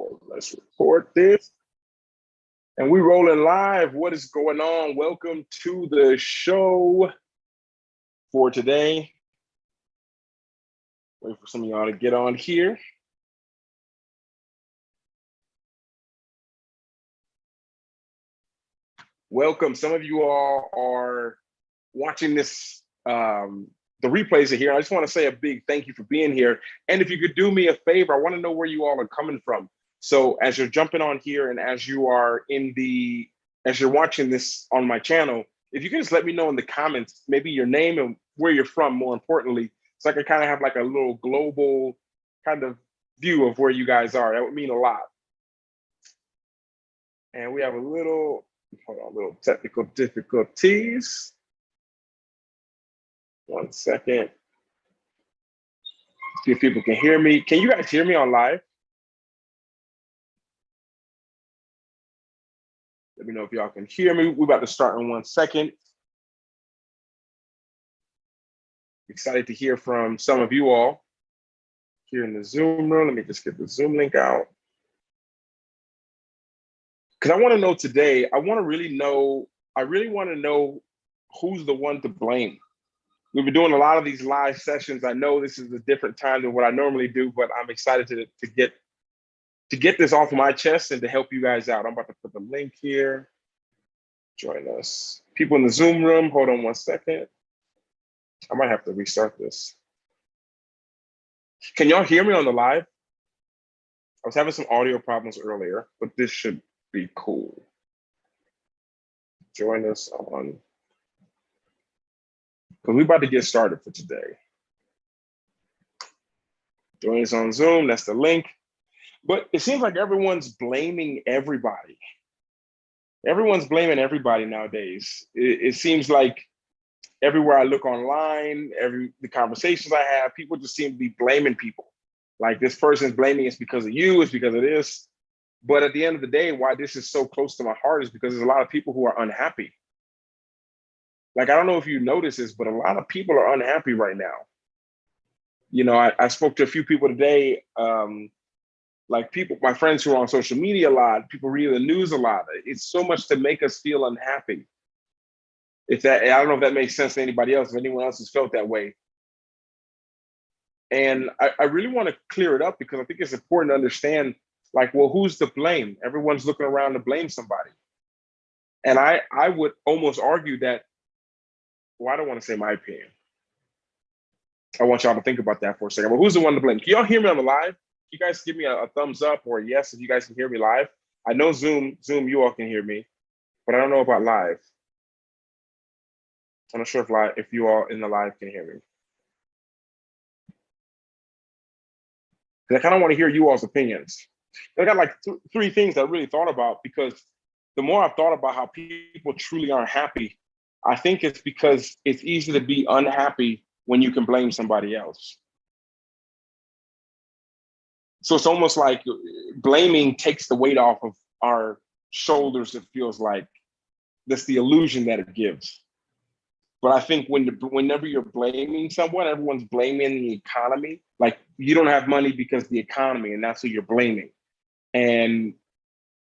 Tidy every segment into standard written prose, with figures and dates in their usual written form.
So let's record this. And we rolling live. What is going on? Welcome to the show for today. Wait for some of y'all to get on here. Welcome. Some of you all are watching this, the replays are here. I just want to say a big thank you for being here. And if you could do me a favor, I want to know where you all are coming from. So as you're jumping on here and as you are as you're watching this on my channel, if you can just let me know in the comments, maybe your name and where you're from, more importantly, so I can kind of have like a little global kind of view of where you guys are. That would mean a lot. And we have a little technical difficulties. 1 second. See if people can hear me. Can you guys hear me on live? Let me know if y'all can hear me. We're about to start in 1 second. Excited to hear from some of you all here in the Zoom room. Let me just get the Zoom link out. Because I want to know today, I really want to know who's the one to blame. We've been doing a lot of these live sessions. I know this is a different time than what I normally do, but I'm excited to get this off my chest and to help you guys out. I'm about to put the link here. Join us. People in the Zoom room, hold on 1 second. I might have to restart this. Can y'all hear me on the live? I was having some audio problems earlier, but this should be cool. Join us on, because we're about to get started for today. Join us on Zoom, that's the link. But it seems like everyone's blaming everybody. Everyone's blaming everybody nowadays. It seems like everywhere I look online, the conversations I have, people just seem to be blaming people. Like, this person's blaming it's because of you, it's because of this. But at the end of the day, why this is so close to my heart is because there's a lot of people who are unhappy. Like, I don't know if you notice this, but a lot of people are unhappy right now. You know, I spoke to a few people today, like my friends who are on social media a lot, people read the news a lot. It's so much to make us feel unhappy. I don't know if that makes sense to anybody else, if anyone else has felt that way. And I really want to clear it up because I think it's important to understand, like, well, who's to blame? Everyone's looking around to blame somebody. And I would almost argue that, well, I don't want to say my opinion. I want y'all to think about that for a second. But who's the one to blame? Can y'all hear me on the live? You guys give me a thumbs up or a yes if you guys can hear me live. I know Zoom, you all can hear me, but I don't know about live. I'm not sure if you all in the live can hear me. I kind of want to hear you all's opinions. I got like three things I really thought about, because the more I've thought about how people truly aren't happy, I think it's because it's easy to be unhappy when you can blame somebody else. So it's almost like blaming takes the weight off of our shoulders. It feels like that's the illusion that it gives. But I think whenever you're blaming someone, everyone's blaming the economy. Like, you don't have money because of the economy, and that's who you're blaming. And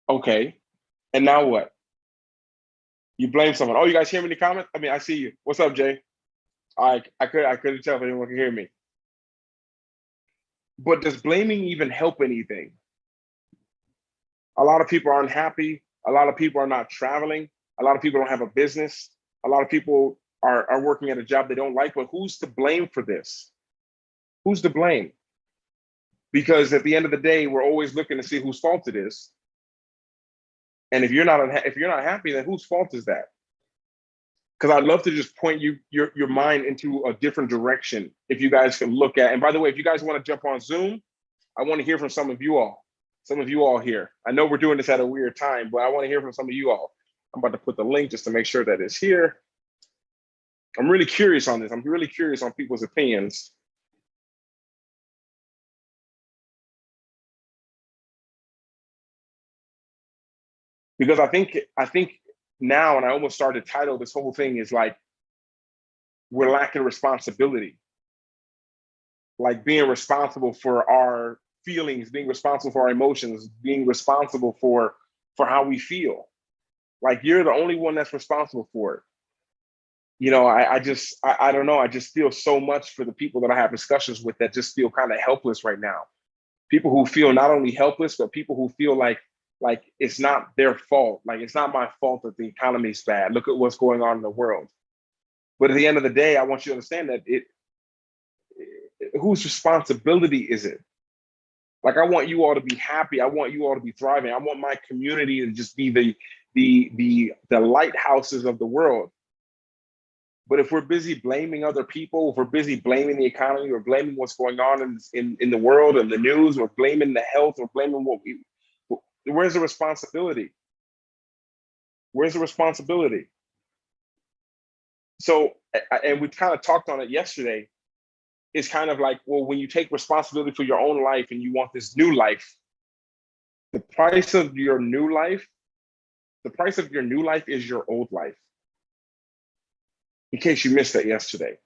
okay, and now what? You blame someone. Oh, you guys hear me in the comments? I mean, I see you. What's up, Jay? I couldn't tell if anyone can hear me. But does blaming even help anything? A lot of people are unhappy. A lot of people are not traveling. A lot of people don't have a business. A lot of people are working at a job they don't like. But who's to blame for this? Who's to blame? Because at the end of the day, we're always looking to see whose fault it is. And if you're not happy, then whose fault is that? Because I'd love to just point your mind into a different direction. If you guys can look at, and by the way, if you guys want to jump on Zoom, I want to hear from some of you all here. I know we're doing this at a weird time, but I want to hear from some of you all. I'm about to put the link just to make sure that it's here. I'm really curious on this. I'm really curious on people's opinions. Because I think now, and I almost started to title this whole thing is like, we're lacking responsibility. Like, being responsible for our feelings, being responsible for our emotions, being responsible for how we feel. Like, you're the only one that's responsible for it. You know, I don't know. I just feel so much for the people that I have discussions with that just feel kind of helpless right now. People who feel not only helpless, but people who feel like it's not their fault. Like, it's not my fault that the economy is bad. Look at what's going on in the world. But at the end of the day, I want you to understand that whose responsibility is it? Like, I want you all to be happy. I want you all to be thriving. I want my community to just be the lighthouses of the world. But if we're busy blaming other people, if we're busy blaming the economy, or blaming what's going on in the world and the news, or blaming the health, or blaming where's the responsibility? Where's the responsibility? So, and we kind of talked on it yesterday. It's kind of like, well, when you take responsibility for your own life and you want this new life, the price of your new life is your old life. In case you missed that yesterday.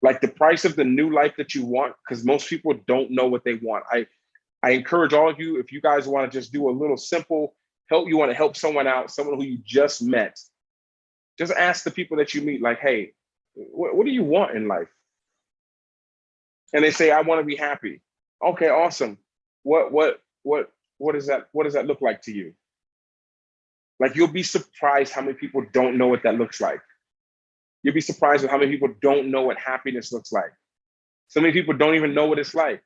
Like, the price of the new life that you want, because most people don't know what they want. I encourage all of you, if you guys want to just do a little simple help, you want to help someone out, someone who you just met, just ask the people that you meet, like, hey, what do you want in life? And they say, I want to be happy. Okay, awesome. What does that look like to you? Like, you'll be surprised how many people don't know what that looks like. You'll be surprised with how many people don't know what happiness looks like. So many people don't even know what it's like.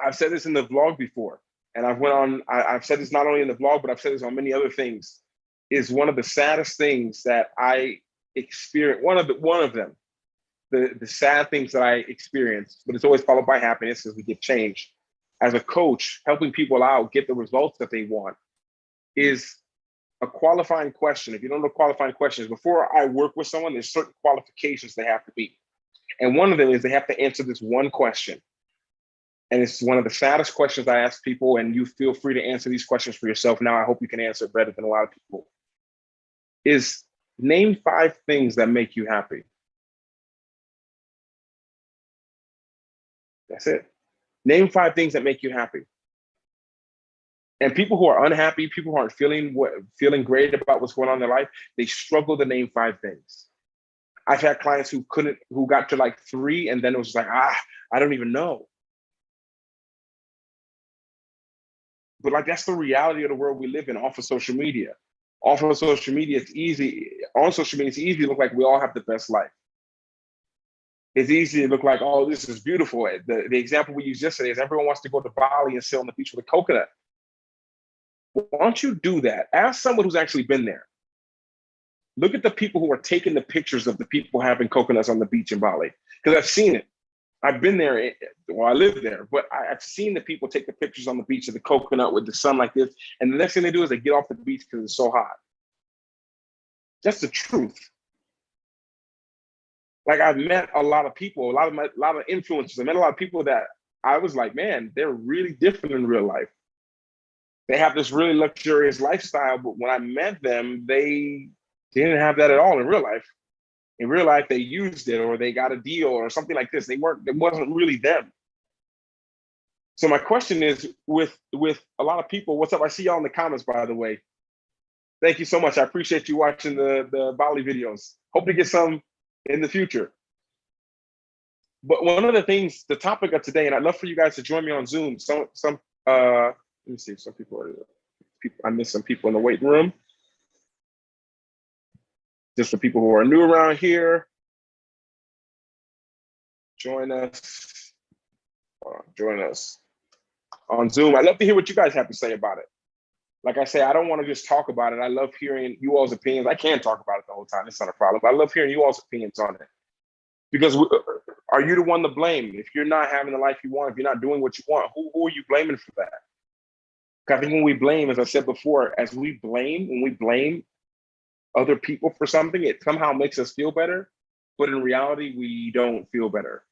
I've said this in the vlog before, and I've said this not only in the vlog, but I've said this on many other things, is one of the saddest things that I experienced, one of them, the sad things that I experienced, but it's always followed by happiness as we get change. As a coach, helping people out get the results that they want is a qualifying question. If you don't know qualifying questions, before I work with someone, there's certain qualifications they have to meet. And one of them is they have to answer this one question. And it's one of the saddest questions I ask people, and you feel free to answer these questions for yourself now. I hope you can answer it better than a lot of people. Is name 5 things that make you happy. That's it. Name 5 things that make you happy. And people who are unhappy, people who aren't feeling great about what's going on in their life, they struggle to name 5 things. I've had clients who got to like 3, and then it was like, I don't even know. But like, that's the reality of the world we live in off of social media. Off of social media, it's easy. On social media, it's easy to look like we all have the best life. It's easy to look like, oh, this is beautiful. The example we used yesterday is everyone wants to go to Bali and sit on the beach with a coconut. Why don't you do that? Ask someone who's actually been there. Look at the people who are taking the pictures of the people having coconuts on the beach in Bali. Because I've seen it. I've been there. Well, I live there, but I've seen the people take the pictures on the beach of the coconut with the sun like this. And the next thing they do is they get off the beach because it's so hot. That's the truth. Like, I've met a lot of people, a lot of influencers. I met a lot of people that I was like, man, they're really different in real life. They have this really luxurious lifestyle, but when I met them, they didn't have that at all in real life. In real life, they used it, or they got a deal or something like this. It wasn't really them. So my question is, with a lot of people, what's up? I see y'all in the comments, by the way. Thank you so much. I appreciate you watching the Bali videos. Hope to get some in the future. But one of the things, the topic of today, and I'd love for you guys to join me on Zoom. Let me see, some people I missed some people in the waiting room. Just for people who are new around here, join us on Zoom. I'd love to hear what you guys have to say about it. Like I say, I don't want to just talk about it. I love hearing you all's opinions. I can't talk about it the whole time. It's not a problem. But I love hearing you all's opinions on it. Because are you the one to blame? If you're not having the life you want, if you're not doing what you want, who are you blaming for that? Because I think when we blame, as I said before, when we blame other people for something, it somehow makes us feel better. But in reality, we don't feel better.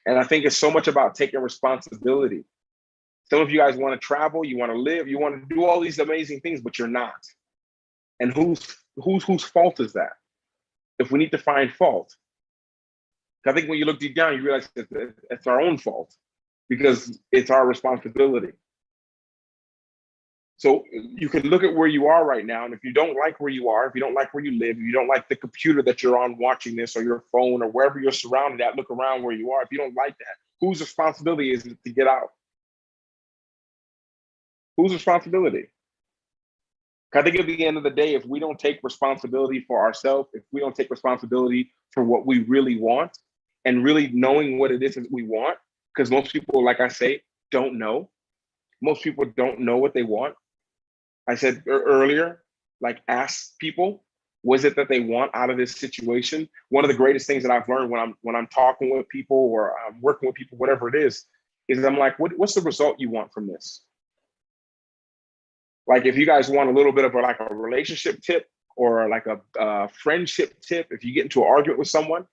And I think it's so much about taking responsibility. Some of you guys want to travel, you want to live, you want to do all these amazing things, but you're not. And whose fault is that? If we need to find fault. I think when you look deep down, you realize that it's our own fault. because it's our responsibility. So you can look at where you are right now, and if you don't like where you are, if you don't like where you live, if you don't like the computer that you're on watching this, or your phone, or wherever you're surrounded at, look around where you are. If you don't like that, whose responsibility is it to get out? Whose responsibility? I think at the end of the day, if we don't take responsibility for ourselves, if we don't take responsibility for what we really want, and really knowing what it is that we want, because most people, like I say, don't know. Most people don't know what they want. I said earlier, like, ask people, what is it that they want out of this situation? One of the greatest things that I've learned when I'm talking with people, or I'm working with people, whatever it is I'm like, what's the result you want from this? Like, if you guys want a little bit of a relationship tip, or like a friendship tip, if you get into an argument with someone,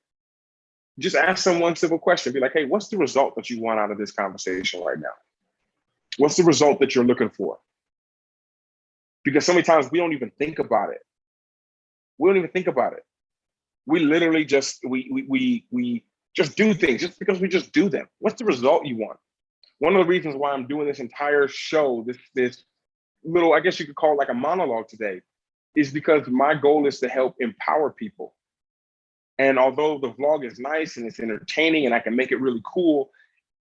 just ask them one simple question. Be like, hey, what's the result that you want out of this conversation right now? What's the result that you're looking for? Because so many times we don't even think about it. We don't even think about it. We literally just, we just do things just because we just do them. What's the result you want? One of the reasons why I'm doing this entire show, this little, I guess you could call it like a monologue today, is because my goal is to help empower people. And although the vlog is nice and it's entertaining and I can make it really cool,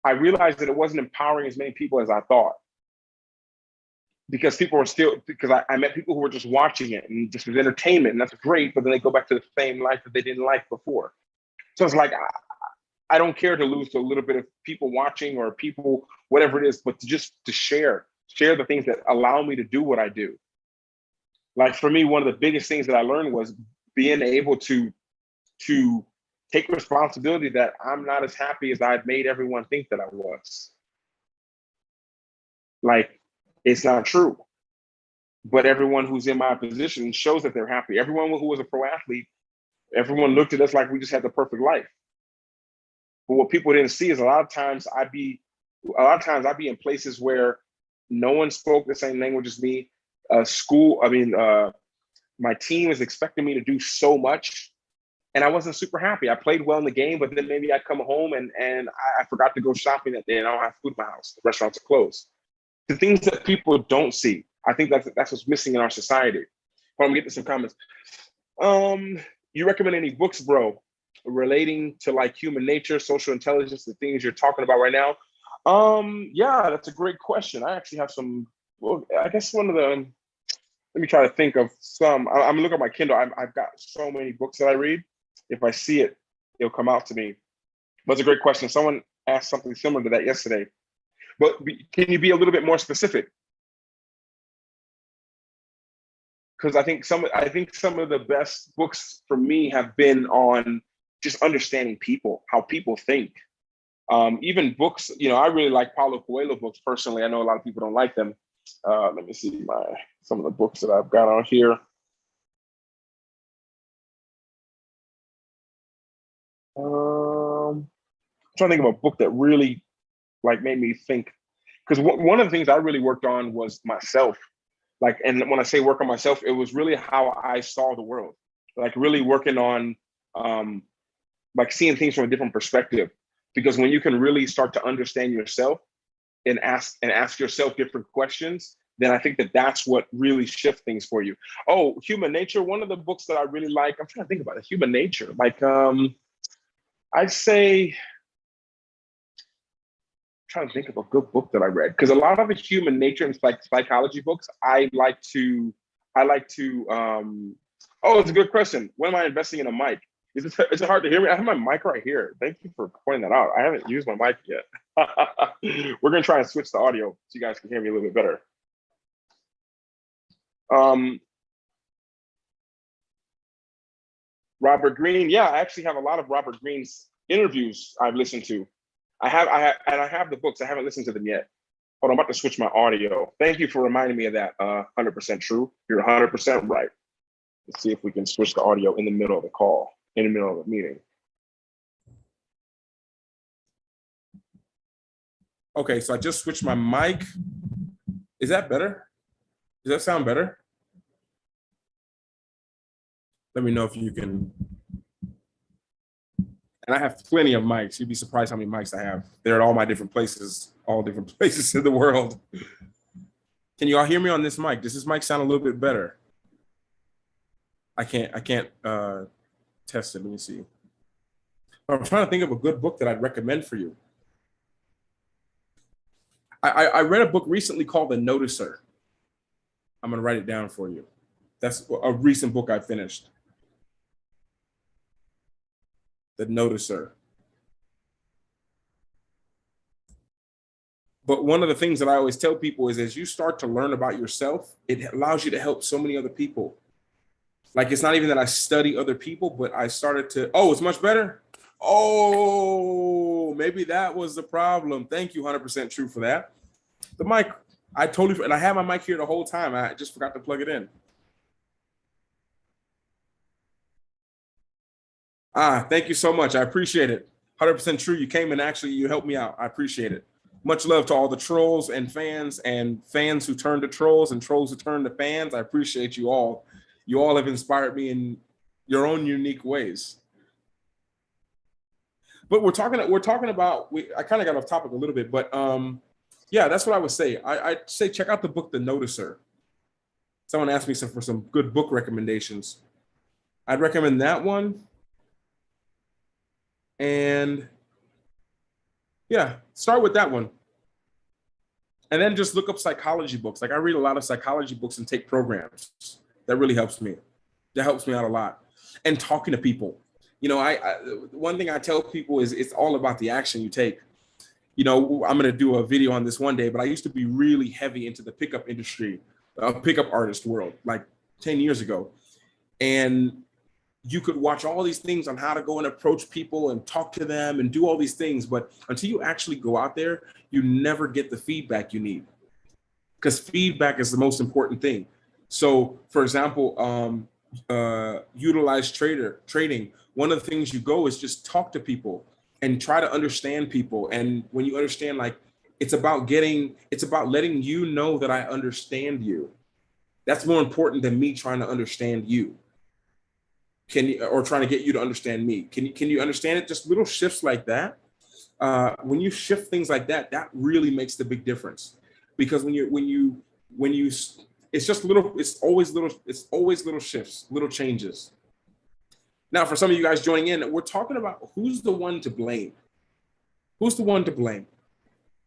I realized that it wasn't empowering as many people as I thought. Because people are still, because I met people who were just watching it and just as entertainment, and that's great, but then they go back to the same life that they didn't like before. So it's like, I don't care to lose to a little bit of people watching, or people, whatever it is, but to share the things that allow me to do what I do. Like, for me, one of the biggest things that I learned was being able to take responsibility that I'm not as happy as I'd made everyone think that I was. Like, it's not true. But everyone who's in my position shows that they're happy. Everyone who was a pro athlete, everyone looked at us like we just had the perfect life. But what people didn't see is a lot of times I'd be in places where no one spoke the same language as me. My team is expecting me to do so much, and I wasn't super happy. I played well in the game, but then maybe I'd come home and I forgot to go shopping that day, and I don't have food in my house. The restaurants are closed. The things that people don't see. I think that's what's missing in our society. Hold on, I'm getting some comments. You recommend any books, bro, relating to like human nature, social intelligence, the things you're talking about right now? Yeah, that's a great question. I actually have some. Well, I guess one of the. Let me try to think of some. I'm looking at my Kindle. I've got so many books that I read. If I see it, it'll come out to me. But it's a great question. Someone asked something similar to that yesterday. But can you be a little bit more specific? Because I think some of the best books for me have been on just understanding people, how people think. Even books, I really like Paulo Coelho books personally. I know a lot of people don't like them. Let me see some of the books that I've got on here. I'm trying to think of a book that really made me think, because one of the things I really worked on was myself. And when I say work on myself, it was really how I saw the world. Really working on seeing things from a different perspective. Because when you can really start to understand yourself and ask yourself different questions, then I think that's what really shifts things for you. Oh, Human Nature, one of the books that I really like, I'm trying to think about it, Human Nature. I'd say, trying to think of a good book that I read, because a lot of the human nature and psychology books I like to oh, it's a good question. When am I investing in a mic? Is it hard to hear me? I have my mic right here. Thank you for pointing that out. I haven't used my mic yet. We're gonna try and switch the audio so you guys can hear me a little bit better. Robert Greene, yeah, I actually have a lot of Robert Greene's interviews I've listened to. I have the books. I haven't listened to them yet. Hold on, I'm about to switch my audio. Thank you for reminding me of that. 100% true. You're 100% right. Let's see if we can switch the audio in the middle of the call, in the middle of the meeting. Okay, so I just switched my mic. Is that better? Does that sound better? Let me know if you can. And I have plenty of mics. You'd be surprised how many mics I have. They're at all my different places, all different places in the world. Can you all hear me on this mic? Does this mic sound a little bit better? I can't test it. Let me see. I'm trying to think of a good book that I'd recommend for you. I read a book recently called The Noticer. I'm going to write it down for you. That's a recent book I finished. The Noticer. But one of the things that I always tell people is as you start to learn about yourself, it allows you to help so many other people. Like, it's not even that I study other people, but I started to, oh, it's much better. Oh, maybe that was the problem. Thank you, 100% true for that. The mic, I totally, and I had my mic here the whole time. I just forgot to plug it in. Thank you so much. I appreciate it. 100% true. You came and actually you helped me out. I appreciate it. Much love to all the trolls and fans who turn to trolls and trolls who turn to fans. I appreciate you all. You all have inspired me in your own unique ways. But we're talking about, I kind of got off topic a little bit, but yeah, that's what I would say. I'd say check out the book, The Noticer. Someone asked me for some good book recommendations. I'd recommend that one. And yeah, start with that one. And then just look up psychology books. Like, I read a lot of psychology books and take programs. That really helps me. That helps me out a lot. And talking to people. You know, one thing I tell people is it's all about the action you take. You know, I'm going to do a video on this one day, but I used to be really heavy into the pickup industry, pickup artist world, like 10 years ago. And you could watch all these things on how to go and approach people and talk to them and do all these things. But until you actually go out there, you never get the feedback you need, because feedback is the most important thing. So, for example, utilized trading. One of the things you go is just talk to people and try to understand people. And when you understand, like, it's about letting you know that I understand you. That's more important than me trying to understand you. Or trying to get you to understand me. Can you understand it? Just little shifts like that. When you shift things like that, that really makes the big difference. Because when you it's just little, it's always little shifts, little changes. Now, for some of you guys joining in, we're talking about who's the one to blame. Who's the one to blame?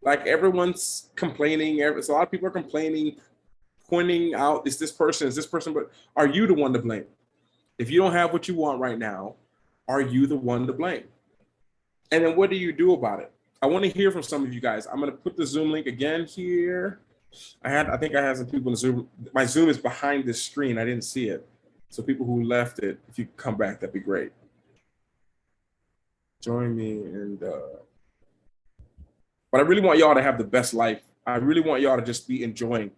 Like, everyone's complaining. A lot of people are complaining, pointing out, is this person, but are you the one to blame? If you don't have what you want right now, are you the one to blame? And then what do you do about it? I want to hear from some of you guys. I'm going to put the Zoom link again here. I think I had some people in Zoom. My Zoom is behind this screen. I didn't see it. So people who left it, if you come back, that'd be great. Join me. But I really want y'all to have the best life. I really want y'all to just be enjoying.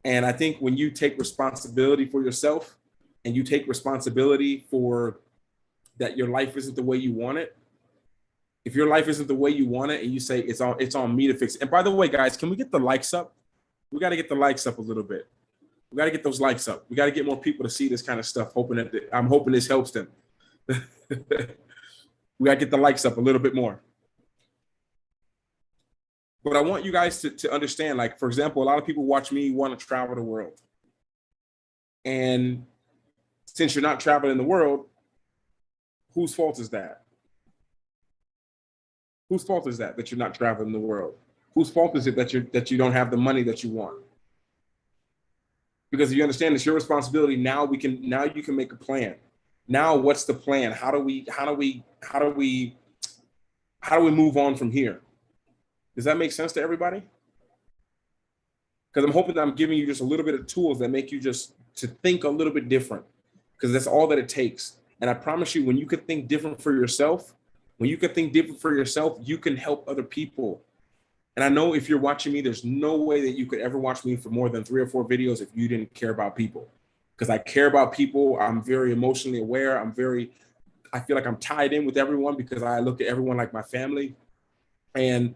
And I think when you take responsibility for yourself, and you take responsibility for that your life isn't the way you want it. If your life isn't the way you want it, and you say it's on me to fix it. And by the way, guys, can we get the likes up? We got to get the likes up a little bit. We got to get those likes up. We got to get more people to see this kind of stuff. I'm hoping this helps them. We got to get the likes up a little bit more. But I want you guys to understand, like, for example, a lot of people watch me want to travel the world. And since you're not traveling the world, whose fault is that? Whose fault is that you're not traveling the world? Whose fault is it that you don't have the money that you want? Because if you understand it's your responsibility, now you can make a plan. Now, what's the plan? How do we move on from here? Does that make sense to everybody? Because I'm hoping that I'm giving you just a little bit of tools that make you just to think a little bit different, because that's all that it takes. And I promise you, when you can think different for yourself, you can help other people. And I know if you're watching me, there's no way that you could ever watch me for more than 3 or 4 videos if you didn't care about people. Because I care about people. I'm very emotionally aware. I feel like I'm tied in with everyone because I look at everyone like my family. And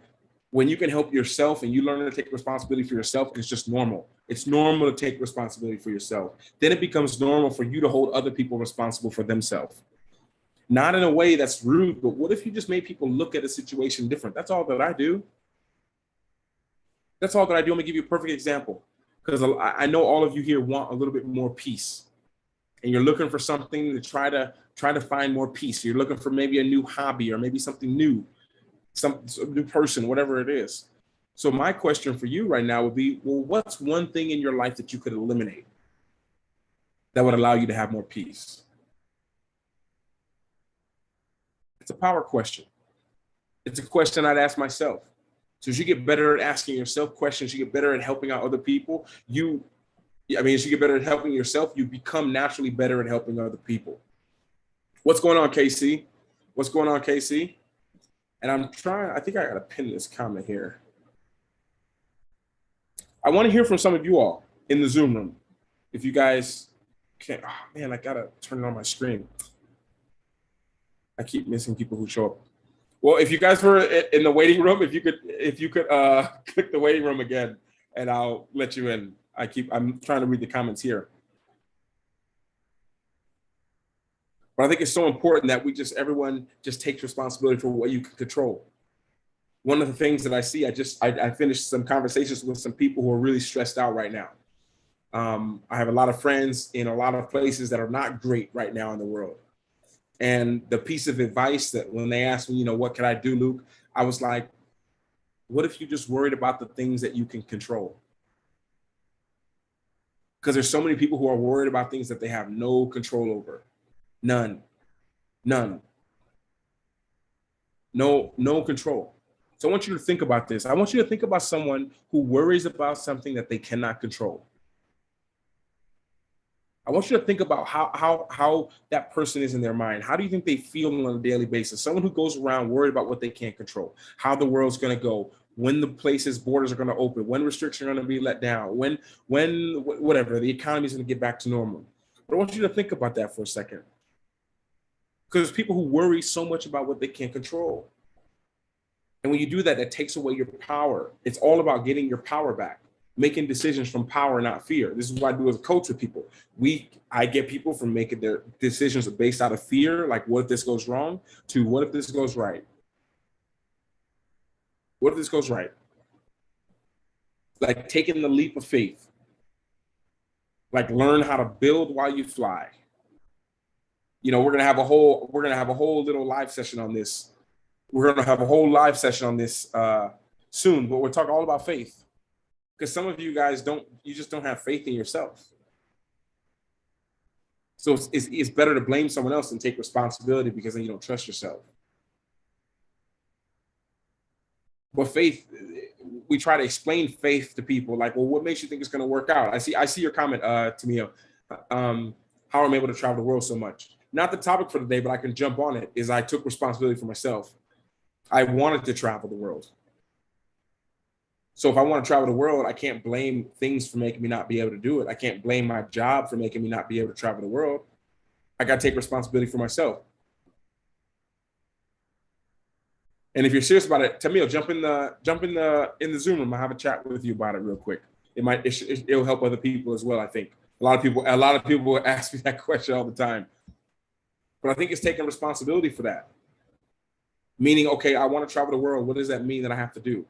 when you can help yourself and you learn to take responsibility for yourself, it's just normal. It's normal to take responsibility for yourself. Then it becomes normal for you to hold other people responsible for themselves. Not in a way that's rude, but what if you just made people look at a situation different? That's all that I do. That's all that I do. I'm gonna give you a perfect example, because I know all of you here want a little bit more peace, and you're looking for something to try to find more peace. You're looking for maybe a new hobby or maybe something new, some new person, whatever it is. So my question for you right now would be, well, what's one thing in your life that you could eliminate that would allow you to have more peace? It's a power question. It's a question I'd ask myself. So as you get better at asking yourself questions, you get better at helping out other people. As you get better at helping yourself, you become naturally better at helping other people. What's going on, KC? What's going on, KC? And I think I got to pin this comment here. I want to hear from some of you all in the Zoom room. If you guys can, oh man, I got to turn it on my screen. I keep missing people who show up. Well, if you guys were in the waiting room, if you could click the waiting room again, and I'll let you in. I'm trying to read the comments here. But I think it's so important that everyone just takes responsibility for what you can control. One of the things that I see, I finished some conversations with some people who are really stressed out right now. I have a lot of friends in a lot of places that are not great right now in the world. And the piece of advice that when they asked me, what can I do, Luke? I was like, what if you just worried about the things that you can control? Because there's so many people who are worried about things that they have no control over. None. No control. So I want you to think about this. I want you to think about someone who worries about something that they cannot control. I want you to think about how that person is in their mind. How do you think they feel on a daily basis? Someone who goes around worried about what they can't control, how the world's going to go, when the borders are going to open, when restrictions are going to be let down, when whatever, the economy is going to get back to normal. But I want you to think about that for a second. Because there's people who worry so much about what they can't control. And when you do that, that takes away your power. It's all about getting your power back. Making decisions from power, not fear. This is what I do as a coach with people. I get people from making their decisions based out of fear, like what if this goes wrong, to what if this goes right? What if this goes right? Like taking the leap of faith. Like learn how to build while you fly. We're gonna have a whole little live session on this. We're gonna have a whole live session on this soon, but we're talking all about faith. Because some of you guys just don't have faith in yourself. So it's better to blame someone else than take responsibility, because then you don't trust yourself. But faith, we try to explain faith to people like, well, what makes you think it's going to work out? I see your comment, Tamio. How I'm able to travel the world so much. Not the topic for today, but I can jump on it, is I took responsibility for myself. I wanted to travel the world. So if I want to travel the world, I can't blame things for making me not be able to do it. I can't blame my job for making me not be able to travel the world. I got to take responsibility for myself. And if you're serious about it, Tamil, jump in the Zoom room. I'll have a chat with you about it real quick. It'll help other people as well. I think a lot of people ask me that question all the time, but I think it's taking responsibility for that. Meaning, okay, I want to travel the world. What does that mean that I have to do?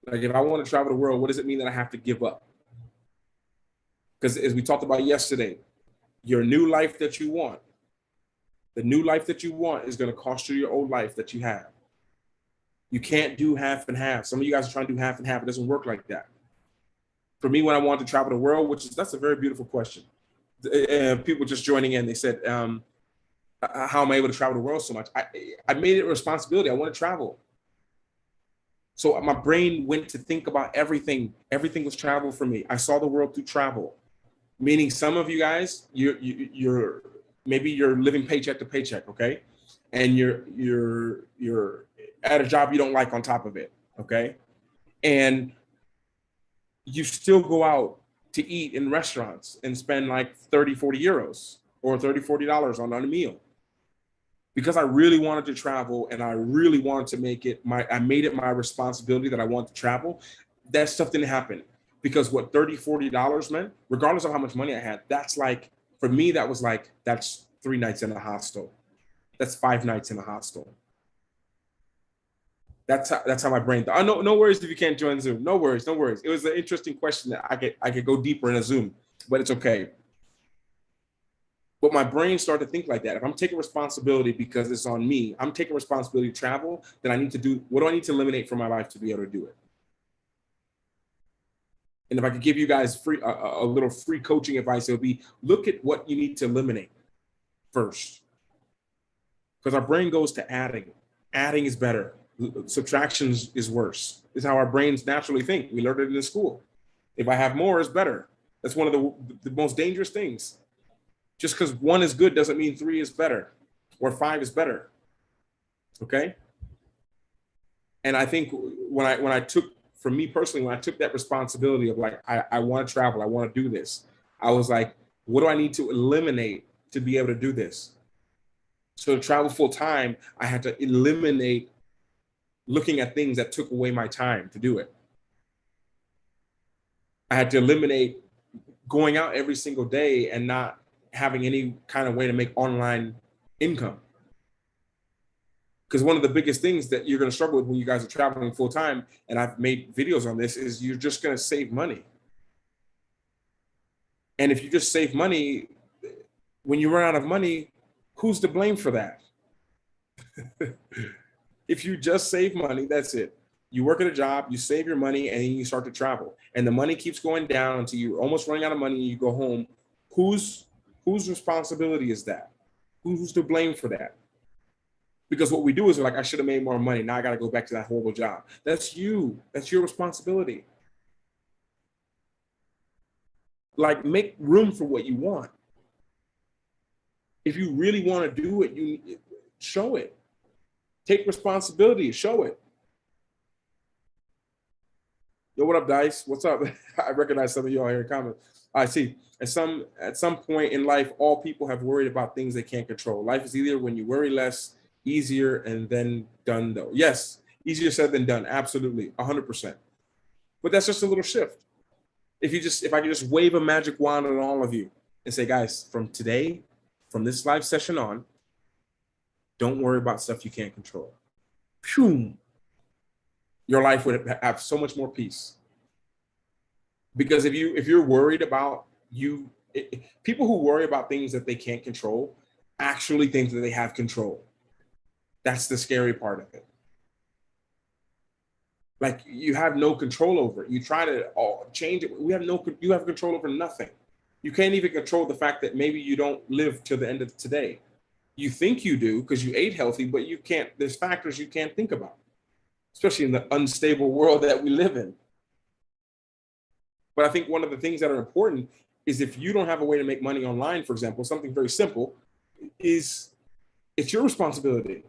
Like, if I want to travel the world, what does it mean that I have to give up? Because as we talked about yesterday, your new life that you want, the new life that you want is going to cost you your old life that you have. You can't do half and half. Some of you guys are trying to do half and half. It doesn't work like that. For me, when I wanted to travel the world, that's a very beautiful question. People just joining in, they said, how am I able to travel the world so much? I made it a responsibility. I want to travel. So my brain went to think about everything. Everything was travel for me. I saw the world through travel. Meaning some of you guys, you're living paycheck to paycheck, okay? And you're at a job you don't like on top of it, okay? And you still go out to eat in restaurants and spend like 30, 40 euros or 30, $40 on a meal. Because I really wanted to travel and I really wanted to I made it my responsibility that I want to travel. That stuff didn't happen. Because what $30, $40 meant, regardless of how much money I had, that's 3 nights in a hostel. That's 5 nights in a hostel. That's how my brain thought. No worries if you can't join Zoom. No worries, no worries. It was an interesting question that I could go deeper in a Zoom, but it's okay. But my brain started to think like that. If I'm taking responsibility because it's on me, I'm taking responsibility to travel, then I need to do, what do I need to eliminate from my life to be able to do it? And if I could give you guys a little free coaching advice, it would be, look at what you need to eliminate first. Because our brain goes to adding. Adding is better. Subtraction is worse. It's how our brains naturally think. We learned it in school. If I have more, it's better. That's one of the most dangerous things. Just because 1 is good doesn't mean 3 is better or 5 is better. Okay? And I think when I took, for me personally, when I took that responsibility of like, I want to travel, I want to do this, I was like, what do I need to eliminate to be able to do this? So to travel full time, I had to eliminate looking at things that took away my time to do it. I had to eliminate going out every single day and not having any kind of way to make online income. Because one of the biggest things that you're going to struggle with when you guys are traveling full time, and I've made videos on this, is you're just going to save money. And if you just save money, when you run out of money, who's to blame for that? If you just save money, that's it. You work at a job, you save your money, and then you start to travel. And the money keeps going down until you're almost running out of money and you go home. Whose responsibility is that? Who's to blame for that? Because what we do is we're like, I should have made more money. Now I got to go back to that horrible job. That's you. That's your responsibility. Like, make room for what you want. If you really want to do it, you show it. Take responsibility, show it. Yo, what up, Dice? What's up? I recognize some of y'all here in comments. I see. At some point in life, all people have worried about things they can't control. Life is either when you worry less, easier, and then done though. Yes, easier said than done. Absolutely, 100%. But that's just a little shift. If I could just wave a magic wand on all of you and say, guys, from today, from this live session on, don't worry about stuff you can't control. Phew. Your life would have so much more peace. Because if you're worried about people who worry about things that they can't control actually think that they have control. That's the scary part of it. Like, you have no control over it. You try to change it. You have control over nothing. You can't even control the fact that maybe you don't live to the end of today. You think you do because you ate healthy, but you can't. There's factors you can't think about, especially in the unstable world that we live in. But I think one of the things that are important is, if you don't have a way to make money online, for example, something very simple, is it's your responsibility.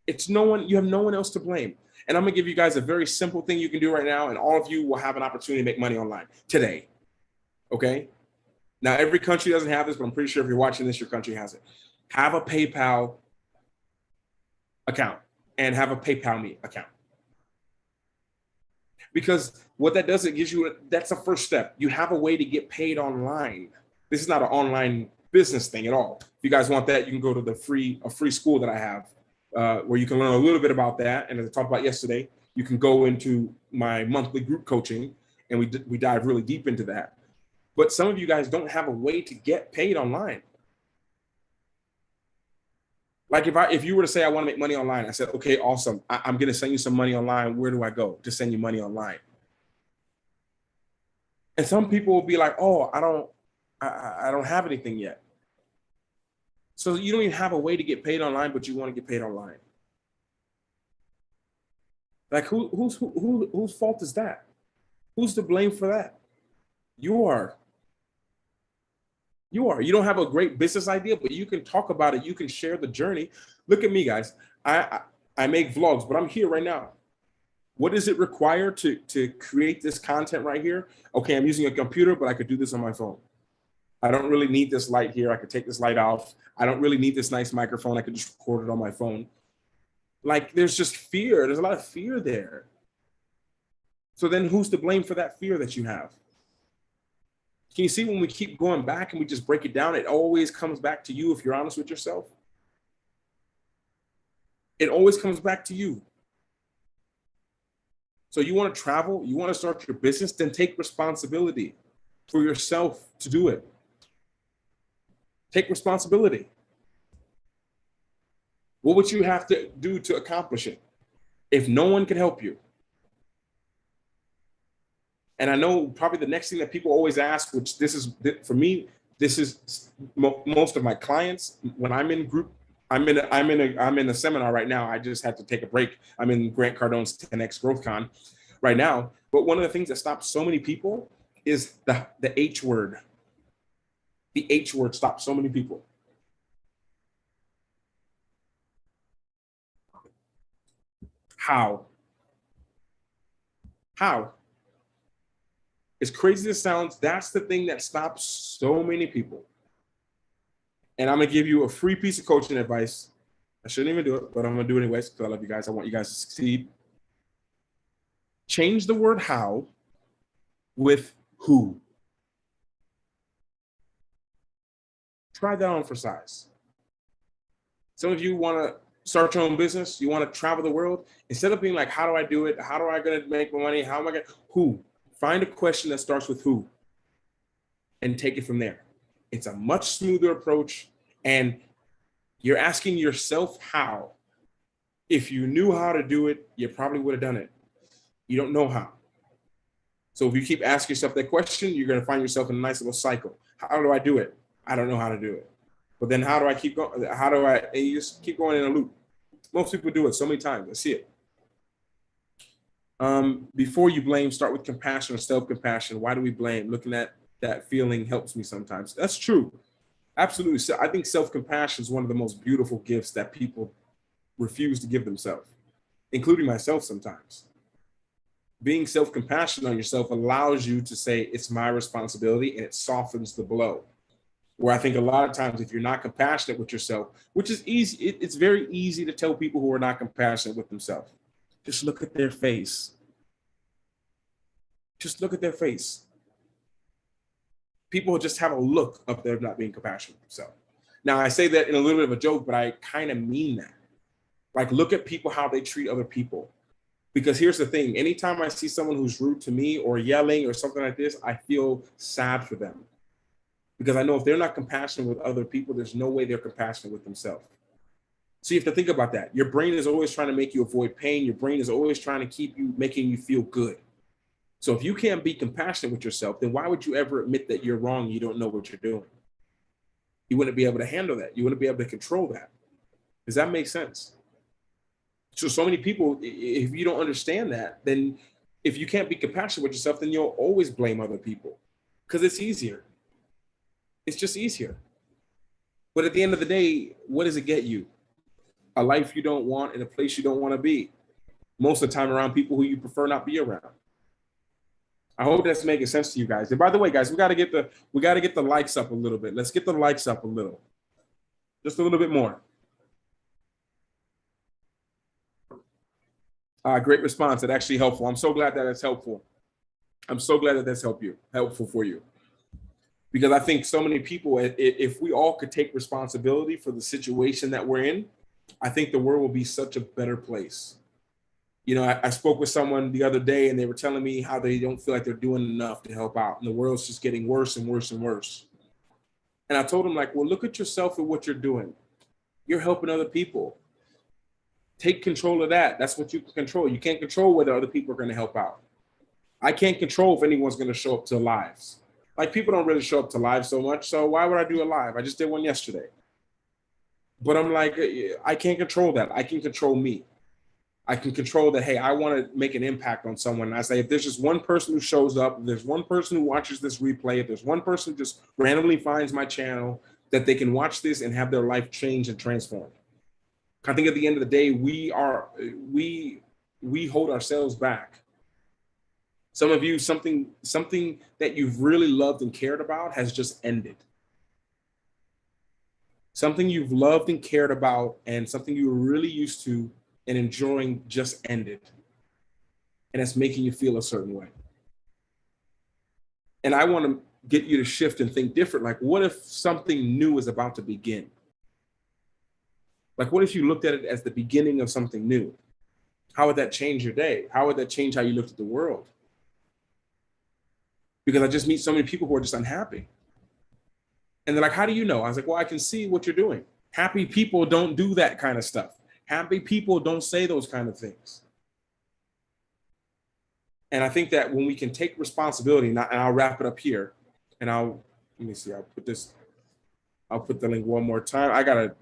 You have no one else to blame. And I'm gonna give you guys a very simple thing you can do right now, and all of you will have an opportunity to make money online today, okay? Now, every country doesn't have this, but I'm pretty sure if you're watching this, your country has it. Have a PayPal account and have a PayPal Me account. Because what that does, it gives you, that's the first step. You have a way to get paid online. This is not an online business thing at all. If you guys want that, you can go to a free school that I have where you can learn a little bit about that. And as I talked about yesterday, you can go into my monthly group coaching, and we dive really deep into that. But some of you guys don't have a way to get paid online. Like, if you were to say, I want to make money online, I said, okay, awesome. I'm going to send you some money online. Where do I go to send you money online? And some people will be like, oh, I don't have anything yet. So you don't even have a way to get paid online, but you want to get paid online. Like, whose fault is that? Who's to blame for that? You are. You don't have a great business idea, but you can talk about it. You can share the journey. Look at me, guys. I make vlogs, but I'm here right now. What does it require to create this content right here? Okay, I'm using a computer, but I could do this on my phone. I don't really need this light here. I could take this light off. I don't really need this nice microphone. I could just record it on my phone. Like, there's just fear. There's a lot of fear there. So then who's to blame for that fear that you have? Can you see when we keep going back and we just break it down, it always comes back to you if you're honest with yourself? It always comes back to you. So you want to travel, you want to start your business, then take responsibility for yourself to do it. Take responsibility. What would you have to do to accomplish it if no one can help you? And I know probably the next thing that people always ask, which this is, for me, this is most of my clients, when I'm in group, I'm in a seminar right now. I just had to take a break. I'm in Grant Cardone's 10X Growth Con right now. But one of the things that stops so many people is the H word. The H word stops so many people. How? As crazy as it sounds, that's the thing that stops so many people. And I'm gonna give you a free piece of coaching advice. I shouldn't even do it, but I'm gonna do it anyways because I love you guys. I want you guys to succeed. Change the word how with who. Try that on for size. Some of you want to start your own business. You want to travel the world. Instead of being like, how do I do it? How do I gonna make my money? How am I gonna, who? Find a question that starts with who and take it from there. It's a much smoother approach, and you're asking yourself how. If you knew how to do it, you probably would have done it. You don't know how. So if you keep asking yourself that question, you're going to find yourself in a nice little cycle. How do I do it? I don't know how to do it. But then how do I keep going? How do I, and you just keep going in a loop. Most people do it so many times. I see it. Before you blame, start with compassion or self-compassion. Why do we blame? Looking at that feeling helps me sometimes. That's true. Absolutely. So I think self-compassion is one of the most beautiful gifts that people refuse to give themselves, including myself sometimes. Being self-compassionate on yourself allows you to say, it's my responsibility, and it softens the blow. Where I think a lot of times, if you're not compassionate with yourself, which is easy, it's very easy to tell people who are not compassionate with themselves. Just look at their face. Just look at their face. People just have a look of them not being compassionate with themselves. Now, I say that in a little bit of a joke, but I kind of mean that. Like, look at people, how they treat other people. Because here's the thing, anytime I see someone who's rude to me or yelling or something like this, I feel sad for them. Because I know if they're not compassionate with other people, there's no way they're compassionate with themselves. So you have to think about that. Your brain is always trying to make you avoid pain. Your brain is always trying to keep you, making you feel good. So if you can't be compassionate with yourself, then why would you ever admit that you're wrong? You don't know what you're doing. You wouldn't be able to handle that. You wouldn't be able to control that. Does that make sense? So many people, if you don't understand that, then if you can't be compassionate with yourself, then you'll always blame other people because it's easier. It's just easier. But at the end of the day, what does it get you? A life you don't want in a place you don't want to be. Most of the time around people who you prefer not be around. I hope that's making sense to you guys. And by the way, guys, we got to get the likes up a little bit. Let's get the likes up a little. Just a little bit more. Great response. It's actually helpful. I'm so glad that it's helpful. I'm so glad that that's helpful for you. Because I think so many people, if we all could take responsibility for the situation that we're in, I think the world will be such a better place. You know, I spoke with someone the other day and they were telling me how they don't feel like they're doing enough to help out. And the world's just getting worse and worse and worse. And I told them, like, well, look at yourself and what you're doing. You're helping other people. Take control of that. That's what you can control. You can't control whether other people are going to help out. I can't control if anyone's going to show up to lives. Like, people don't really show up to lives so much. So why would I do a live? I just did one yesterday. But I'm like, I can't control that. I can control me. I can control that, hey, I want to make an impact on someone. And I say, if there's just one person who shows up, if there's one person who watches this replay, if there's one person who just randomly finds my channel, that they can watch this and have their life change and transform. I think at the end of the day, we hold ourselves back. Some of you, something that you've really loved and cared about has just ended. Something you've loved and cared about and something you were really used to and enjoying just ended. And it's making you feel a certain way. And I want to get you to shift and think different. Like, what if something new is about to begin? Like, what if you looked at it as the beginning of something new? How would that change your day? How would that change how you looked at the world? Because I just meet so many people who are just unhappy. And they're like, how do you know? I was like, well, I can see what you're doing. Happy people don't do that kind of stuff. Happy people don't say those kind of things. And I think that when we can take responsibility, and I'll wrap it up here, and let me see, I'll put the link one more time. I gotta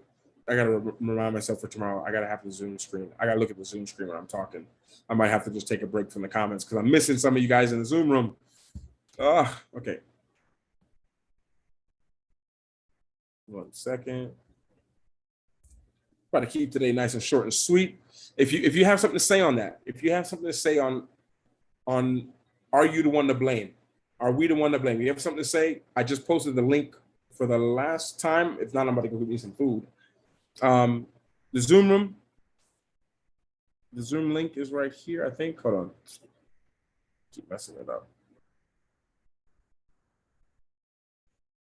remind myself for tomorrow, I gotta have the Zoom screen. I gotta look at the Zoom screen when I'm talking. I might have to just take a break from the comments because I'm missing some of you guys in the Zoom room. Okay. 1 second. Try to keep today nice and short and sweet. If you have something to say on that, if you have something to say on are you the one to blame? Are we the one to blame? You have something to say? I just posted the link for the last time. If not, I'm about to go get me some food. The Zoom room, the Zoom link is right here, I think. Hold on. Keep messing it up.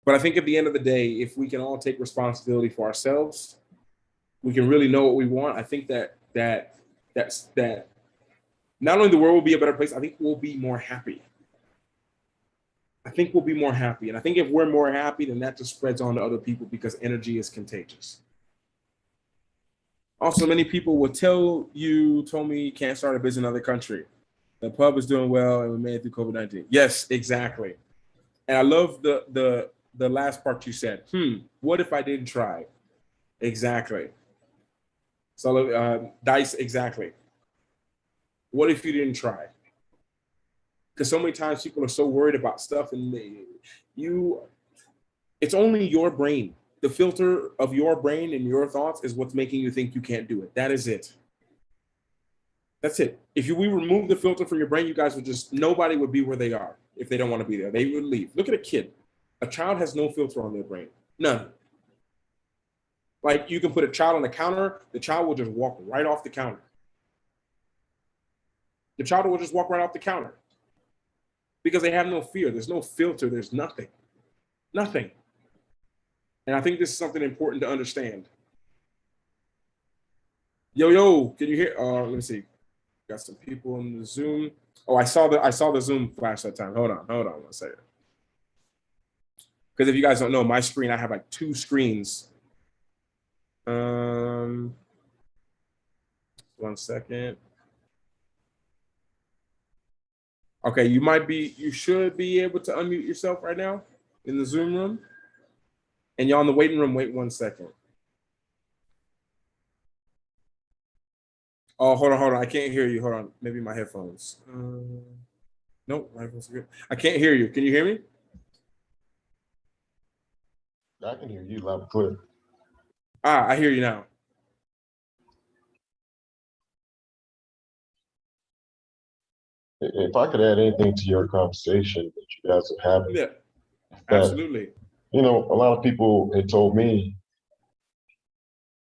But I think at the end of the day, if we can all take responsibility for ourselves, we can really know what we want. I think that not only the world will be a better place, I think we'll be more happy. I think we'll be more happy. And I think if we're more happy, then that just spreads on to other people because energy is contagious. Also, many people will told me you can't start a business in another country. The pub is doing well and we made it through COVID-19. Yes, exactly. And I love the last part you said. What if I didn't try? Exactly. So Dice, exactly. What if you didn't try? Because so many times people are so worried about stuff and it's only your brain. The filter of your brain and your thoughts is what's making you think you can't do it. That is it. That's it. If we remove the filter from your brain, you guys nobody would be where they are if they don't want to be there. They would leave. Look at a kid. A child has no filter on their brain. None. Like you can put a child on the counter, the child will just walk right off the counter. The child will just walk right off the counter because they have no fear. There's no filter. There's nothing. Nothing. And I think this is something important to understand. Yo, can you hear? Let me see. Got some people in the Zoom. Oh, I saw the Zoom flash that time. Hold on 1 second. Because if you guys don't know, my screen, I have like 2 screens. 1 second. Okay, you should be able to unmute yourself right now in the Zoom room. And y'all in the waiting room, wait 1 second. Oh, hold on. I can't hear you. Hold on. Maybe my headphones. Nope, my headphones are good. I can't hear you. Can you hear me? I can hear you loud and clear. I hear you now. If I could add anything to your conversation that you guys are having. Yeah, absolutely. A lot of people had told me,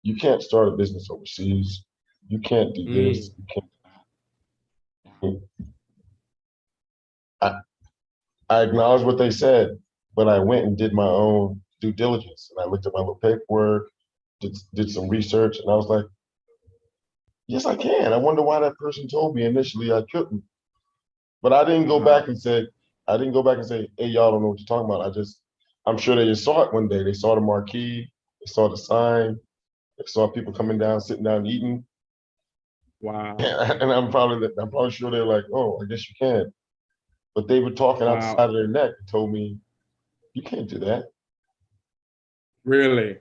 you can't start a business overseas. You can't do this. You can't. I acknowledge what they said, but I went and did my own due diligence. And I looked at my little paperwork, did some research, and I was like, yes, I can. I wonder why that person told me initially I couldn't. But I didn't go back and say, hey, y'all don't know what you're talking about. I'm sure they just saw it one day. They saw the marquee, they saw the sign, they saw people coming down, sitting down, eating. Wow. And I'm probably sure they're like, oh, I guess you can. But they were talking out the side of their neck and told me, you can't do that. Really?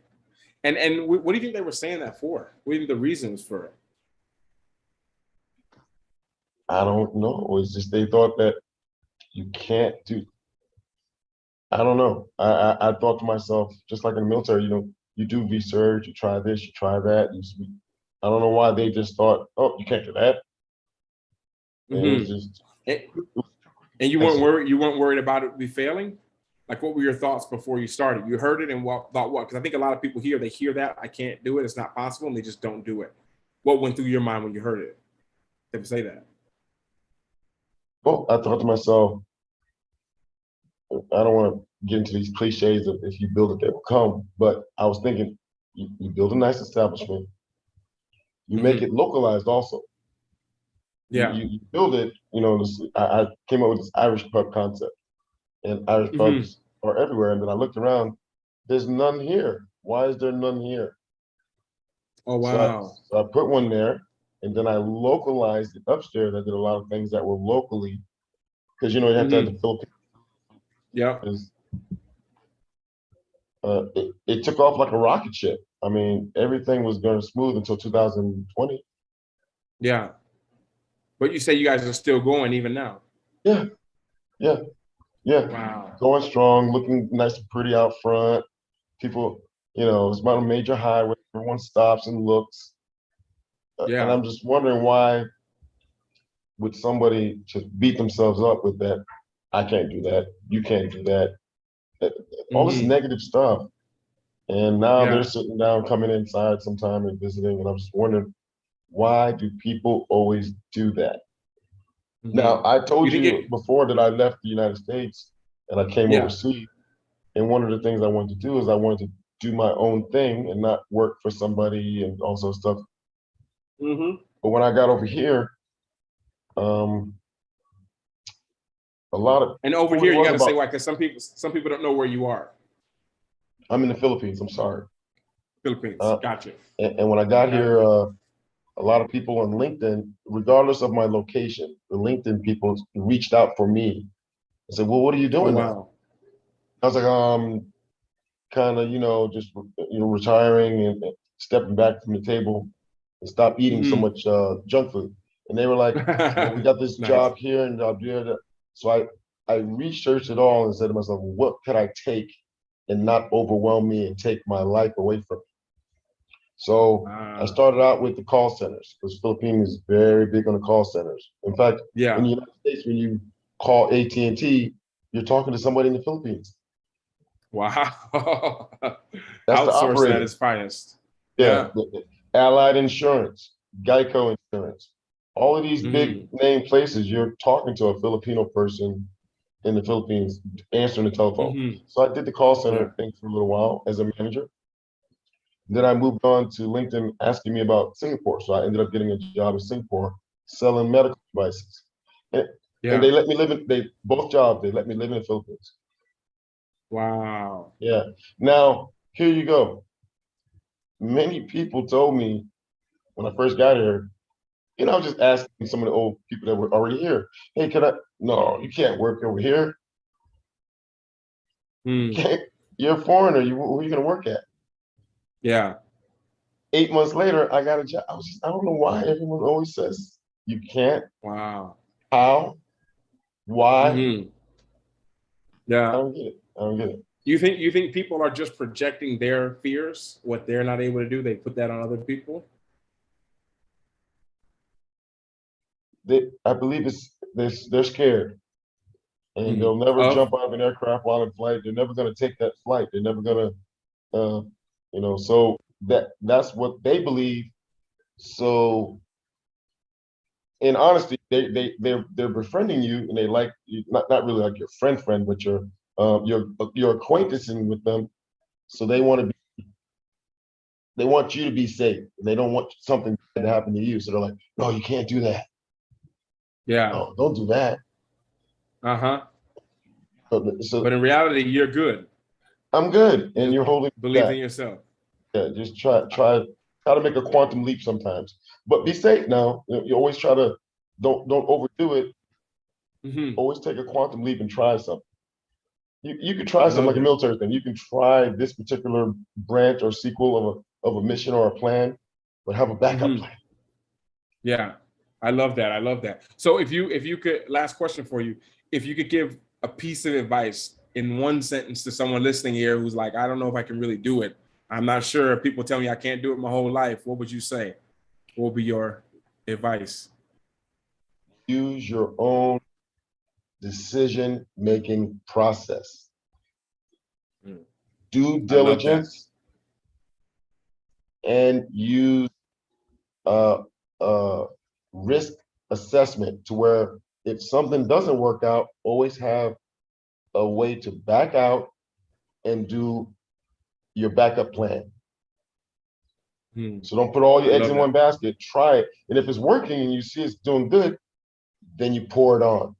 And what do you think they were saying that for? What do you think the reasons for it? I don't know. It's just they thought that you can't do. I don't know. I thought to myself, just like in the military, you do research, you try this, you try that. I don't know why they just thought, oh, you can't do that. And it was just. And you weren't worried. You weren't worried about it be failing. Like, what were your thoughts before you started? You heard it and thought what? Because I think a lot of people they hear that I can't do it, it's not possible, and they just don't do it. What went through your mind when you heard it? They say that. Well, I thought to myself, I don't want to get into these cliches of if you build it, they will come. But I was thinking, You build a nice establishment. You make Mhm. it localized also. Yeah. You build it, I came up with this Irish pub concept, and Irish Mhm. pubs are everywhere. And then I looked around, there's none here. Why is there none here? Oh, So I, wow. so I put one there, and then I localized it upstairs. I did a lot of things that were locally, because you have to have Mhm. the Yeah. Philippines. It took off like a rocket ship. I mean, everything was going smooth until 2020. Yeah. But you say you guys are still going even now. Yeah, yeah, yeah. Wow. Going strong, looking nice and pretty out front. People, it's about a major highway. Everyone stops and looks. And Yeah. I'm just wondering why would somebody just beat themselves up with that? I can't do that. You can't do that. Uh, All this Mhm. negative stuff. And now they're Yeah. sitting down, coming inside sometime and visiting. And I'm just wondering, why do people always do that? Now, Mhm. I You told think you it? before that I left the United States and I came Yeah. overseas. And one of the things I wanted to do is I wanted to do my own thing and not work for somebody and also stuff. Mhm. But when I got over here, um, a lot of And it over only here, you was got to say about why, because some people don't know where you are. I'm in the Philippines. I'm sorry. Philippines. Uh, Gotcha. and when I got Okay. here, a lot of people on LinkedIn, regardless of my location, the LinkedIn people reached out for me and said, "Well, what are you Oh, doing now?" wow. I was like, kind of, just retiring and stepping back from the table and stop eating so Mhm. much junk food. And they were like, "Well, we got this Nice. job here and job there." So I researched it all and said to myself, "What could I take and not overwhelm me and take my life away from me?" So I Ah. started out with the call centers because Philippines is very big on the call centers. In fact, in Yeah. the United States, when you call AT&T, you're talking to somebody in the Philippines. Wow. That's the Outsourcing at operator. its finest. Yeah, Yeah. the Allied Insurance, Geico Insurance, all of these big Mhm. name places, you're talking to a Filipino person in the Philippines answering the telephone. Mhm. So I did the call Yeah. center thing for a little while as a manager. Then I moved on to LinkedIn asking me about Singapore. So I ended up getting a job in Singapore selling medical devices. And, and Yeah. they let me live in both jobs, they let me live in the Philippines. Wow. Yeah. Now, here you go. Many people told me when I first got here, I was just asking some of the old people that were already here, "Hey, can I?" "No, you can't work over here. You Hmm. can't. You're a foreigner. Who are you going to work at?" Yeah. 8 months later, I got a job. I don't know why everyone always says you can't. Wow. How? Why? Mhm. I Yeah. don't get it. I don't get it. You think people are just projecting their fears, what they're not able to do, they put that on other people? I believe they're scared and Mhm. they'll never Of. jump out of an aircraft while in flight. They're never going to take that flight. They're never going to, so that's what they believe. So in honesty, they're befriending you and they like you, not really like your friend, but your acquaintancing with them. So they want you to be safe. They don't want something bad to happen to you. So they're like, "No, you can't do that. Yeah. No, don't do that." Uh-huh. So But in reality, you're good. I'm good, You and just you're holding believe in back. yourself. Yeah, just try to make a quantum leap sometimes, but be safe now. You always try to don't overdo it. Hmm. Always take a quantum leap and try something. You could try I something like love a it. military thing. You can try this particular branch or sequel of a mission or a plan, but have a backup Hmm. plan. Yeah. I love that. I love that. So if you could, last question for you, if you could give a piece of advice in one sentence to someone listening here who's like, I don't know if I can really do it. I'm not sure. People tell me I can't do it my whole life. What would you say? What would be your advice? Use your own decision making process. Mm. Due I love that. diligence and use uh, uh, risk assessment to where if something doesn't work out, always have a way to back out and do your backup plan. So don't put all your I eggs love in that. one basket. Try it. And if it's working and you see it's doing good, then you pour it on.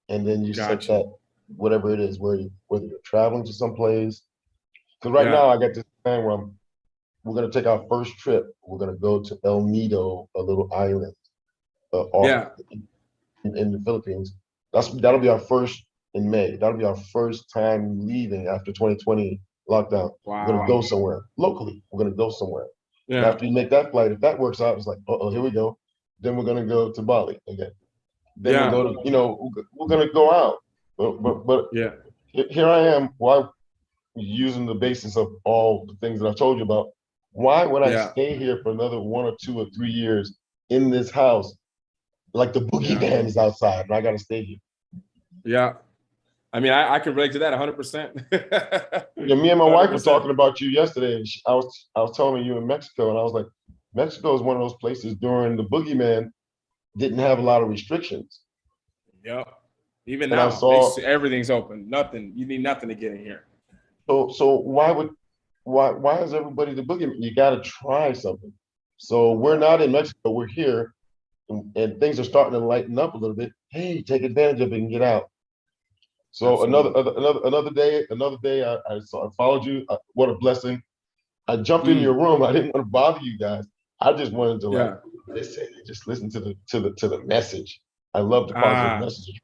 And then you set Gotcha. that, whatever it is, whether you're traveling to some place. Because right Yeah. now I got this plan where we're going to take our first trip. We're going to go to El Nido, a little island off Yeah. in the Philippines. That'll be our first in May. That'll be our first time leaving after 2020 lockdown. We're going to go Wow. somewhere locally. We're going to go somewhere. And Yeah. after you make that flight, if that works out, it's like, oh, here we go. Then we're going to go to Bali again. Then we'll Yeah. go to, we're going to go out. But Yeah. here I am. Why using the basis of all the things that I told you about? Why would I Yeah. stay here for another 1 or 2 or 3 years in this house? Like the Yeah. boogeyman is outside, and I got to stay here. Yeah. I mean, I can relate to that 100%. Yeah, me and my wife were 100%. talking about you yesterday, and I was telling her you in Mexico, and I was like, Mexico is one of those places during the boogeyman didn't have a lot of restrictions. Yep. Even And I now, saw everything's open. Nothing. You need nothing to get in here. so why is everybody the boogeyman? You got to try something. So we're not in Mexico, we're here, and things are starting to lighten up a little bit. Hey, take advantage of it and get out. So Absolutely. another day, I followed you. What a blessing! I jumped in your Mm. room. I didn't want to bother you guys. I just wanted to Yeah. listen to the message. I love the positive Ah, message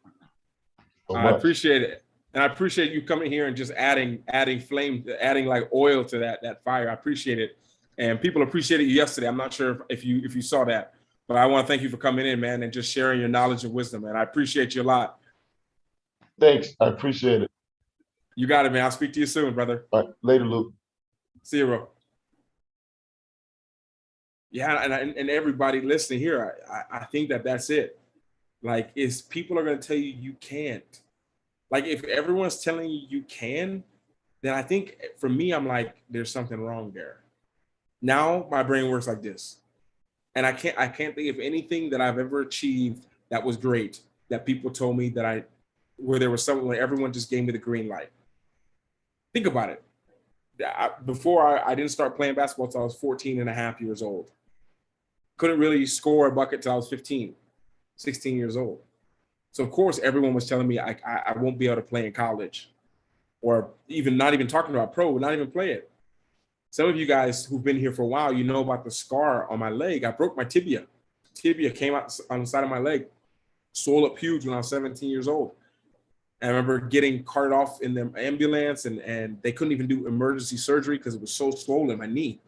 so I much. appreciate it. And I appreciate you coming here and just adding flame, adding like oil to that fire. I appreciate it. And people appreciated you yesterday. I'm not sure if you saw that, but I want to thank you for coming in, man, and just sharing your knowledge and wisdom. And I appreciate you a lot. Thanks. I appreciate it. You got it, man. I'll speak to you soon, brother. All right, later, Luke. See you, bro. Yeah, and everybody listening here, I think that's it. Like, is people are going to tell you can't. Like, if everyone's telling you can, then I think for me, I'm like, there's something wrong there. Now my brain works like this. And I can't think of anything that I've ever achieved that was great, that people told me where there was something where everyone just gave me the green light. Think about it. Before I didn't start playing basketball until I was 14 and a half years old. Couldn't really score a bucket till I was 15, 16 years old. So of course, everyone was telling me I won't be able to play in college, or even not even talking about pro, not even play it. Some of you guys who've been here for a while, you know about the scar on my leg. I broke my tibia. Tibia came out on the side of my leg, swelled up huge when I was 17 years old. And I remember getting carted off in the ambulance, and they couldn't even do emergency surgery because it was so swollen, my knee.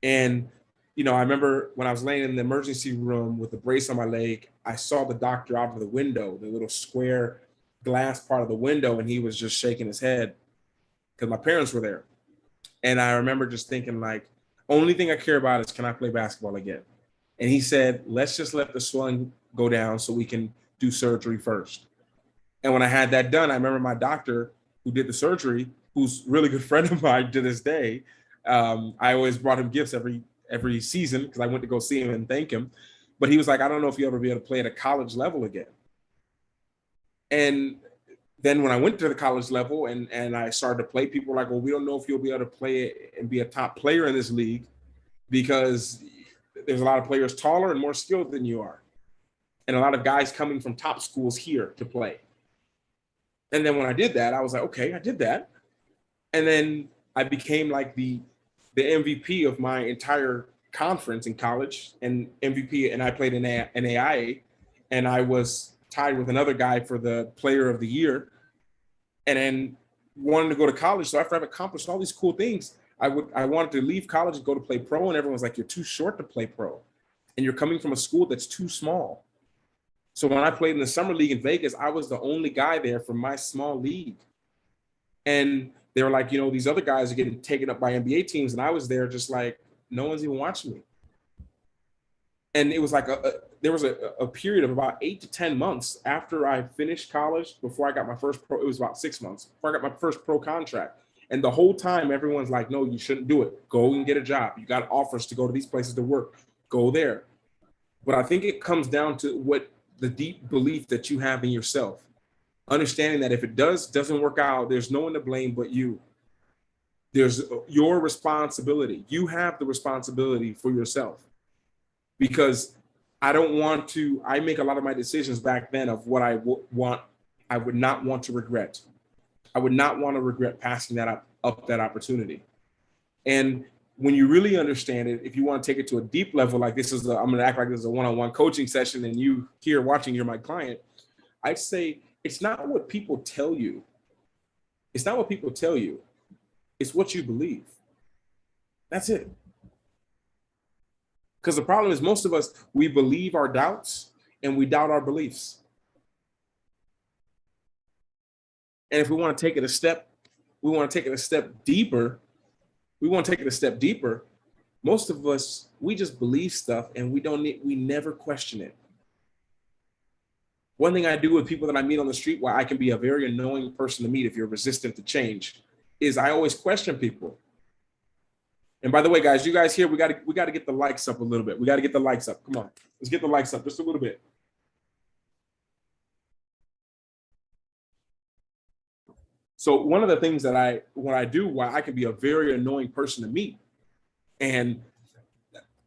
And I remember when I was laying in the emergency room with the brace on my leg, I saw the doctor out of the window, the little square glass part of the window, and he was just shaking his head because my parents were there. And I remember just thinking, like, only thing I care about is, can I play basketball again? And he said, let's just let the swelling go down so we can do surgery first. And when I had that done, I remember my doctor who did the surgery, who's a really good friend of mine to this day. I always brought him gifts every season because I went to go see him and thank him. But he was like, I don't know if you'll ever be able to play at a college level again. And then when I went to the college level and I started to play, people were like, well, we don't know if you'll be able to play and be a top player in this league because there's a lot of players taller and more skilled than you are. And a lot of guys coming from top schools here to play. And then when I did that, I was like, okay, I did that. And then I became like the MVP of my entire conference in college, and MVP, and I played in AIA, and I was tied with another guy for the player of the year, and then wanted to go to college. So after I've accomplished all these cool things, I wanted to leave college and go to play pro, and everyone's like, you're too short to play pro, and you're coming from a school that's too small. So when I played in the summer league in Vegas, I was the only guy there from my small league. And they were like, these other guys are getting taken up by NBA teams. And I was there just like, no one's even watching me. And it was like there was a period of about 8 to 10 months after I finished college, before I got my first pro. It was about 6 months before I got my first pro contract. And the whole time, everyone's like, no, you shouldn't do it. Go and get a job. You got offers to go to these places to work. Go there. But I think it comes down to what the deep belief that you have in yourself. Understanding that if it doesn't work out, there's no one to blame but you. There's your responsibility. You have the responsibility for yourself, because I make a lot of my decisions back then of what I would not want to regret. I would not want to regret passing up that opportunity. And when you really understand it, if you want to take it to a deep level, like I'm going to act like this is a one-on-one coaching session and you here watching, you're my client. I'd say it's not what people tell you. It's not what people tell you. It's what you believe. That's it. Because the problem is most of us, we believe our doubts and we doubt our beliefs. And if we want to take it a step deeper, most of us, we just believe stuff and we never question it. One thing I do with people that I meet on the street, why I can be a very annoying person to meet if you're resistant to change, is I always question people. And by the way, guys, you guys here, we got to get the likes up a little bit. We got to get the likes up. Come on, let's get the likes up just a little bit. So one of the things that why I can be a very annoying person to meet, and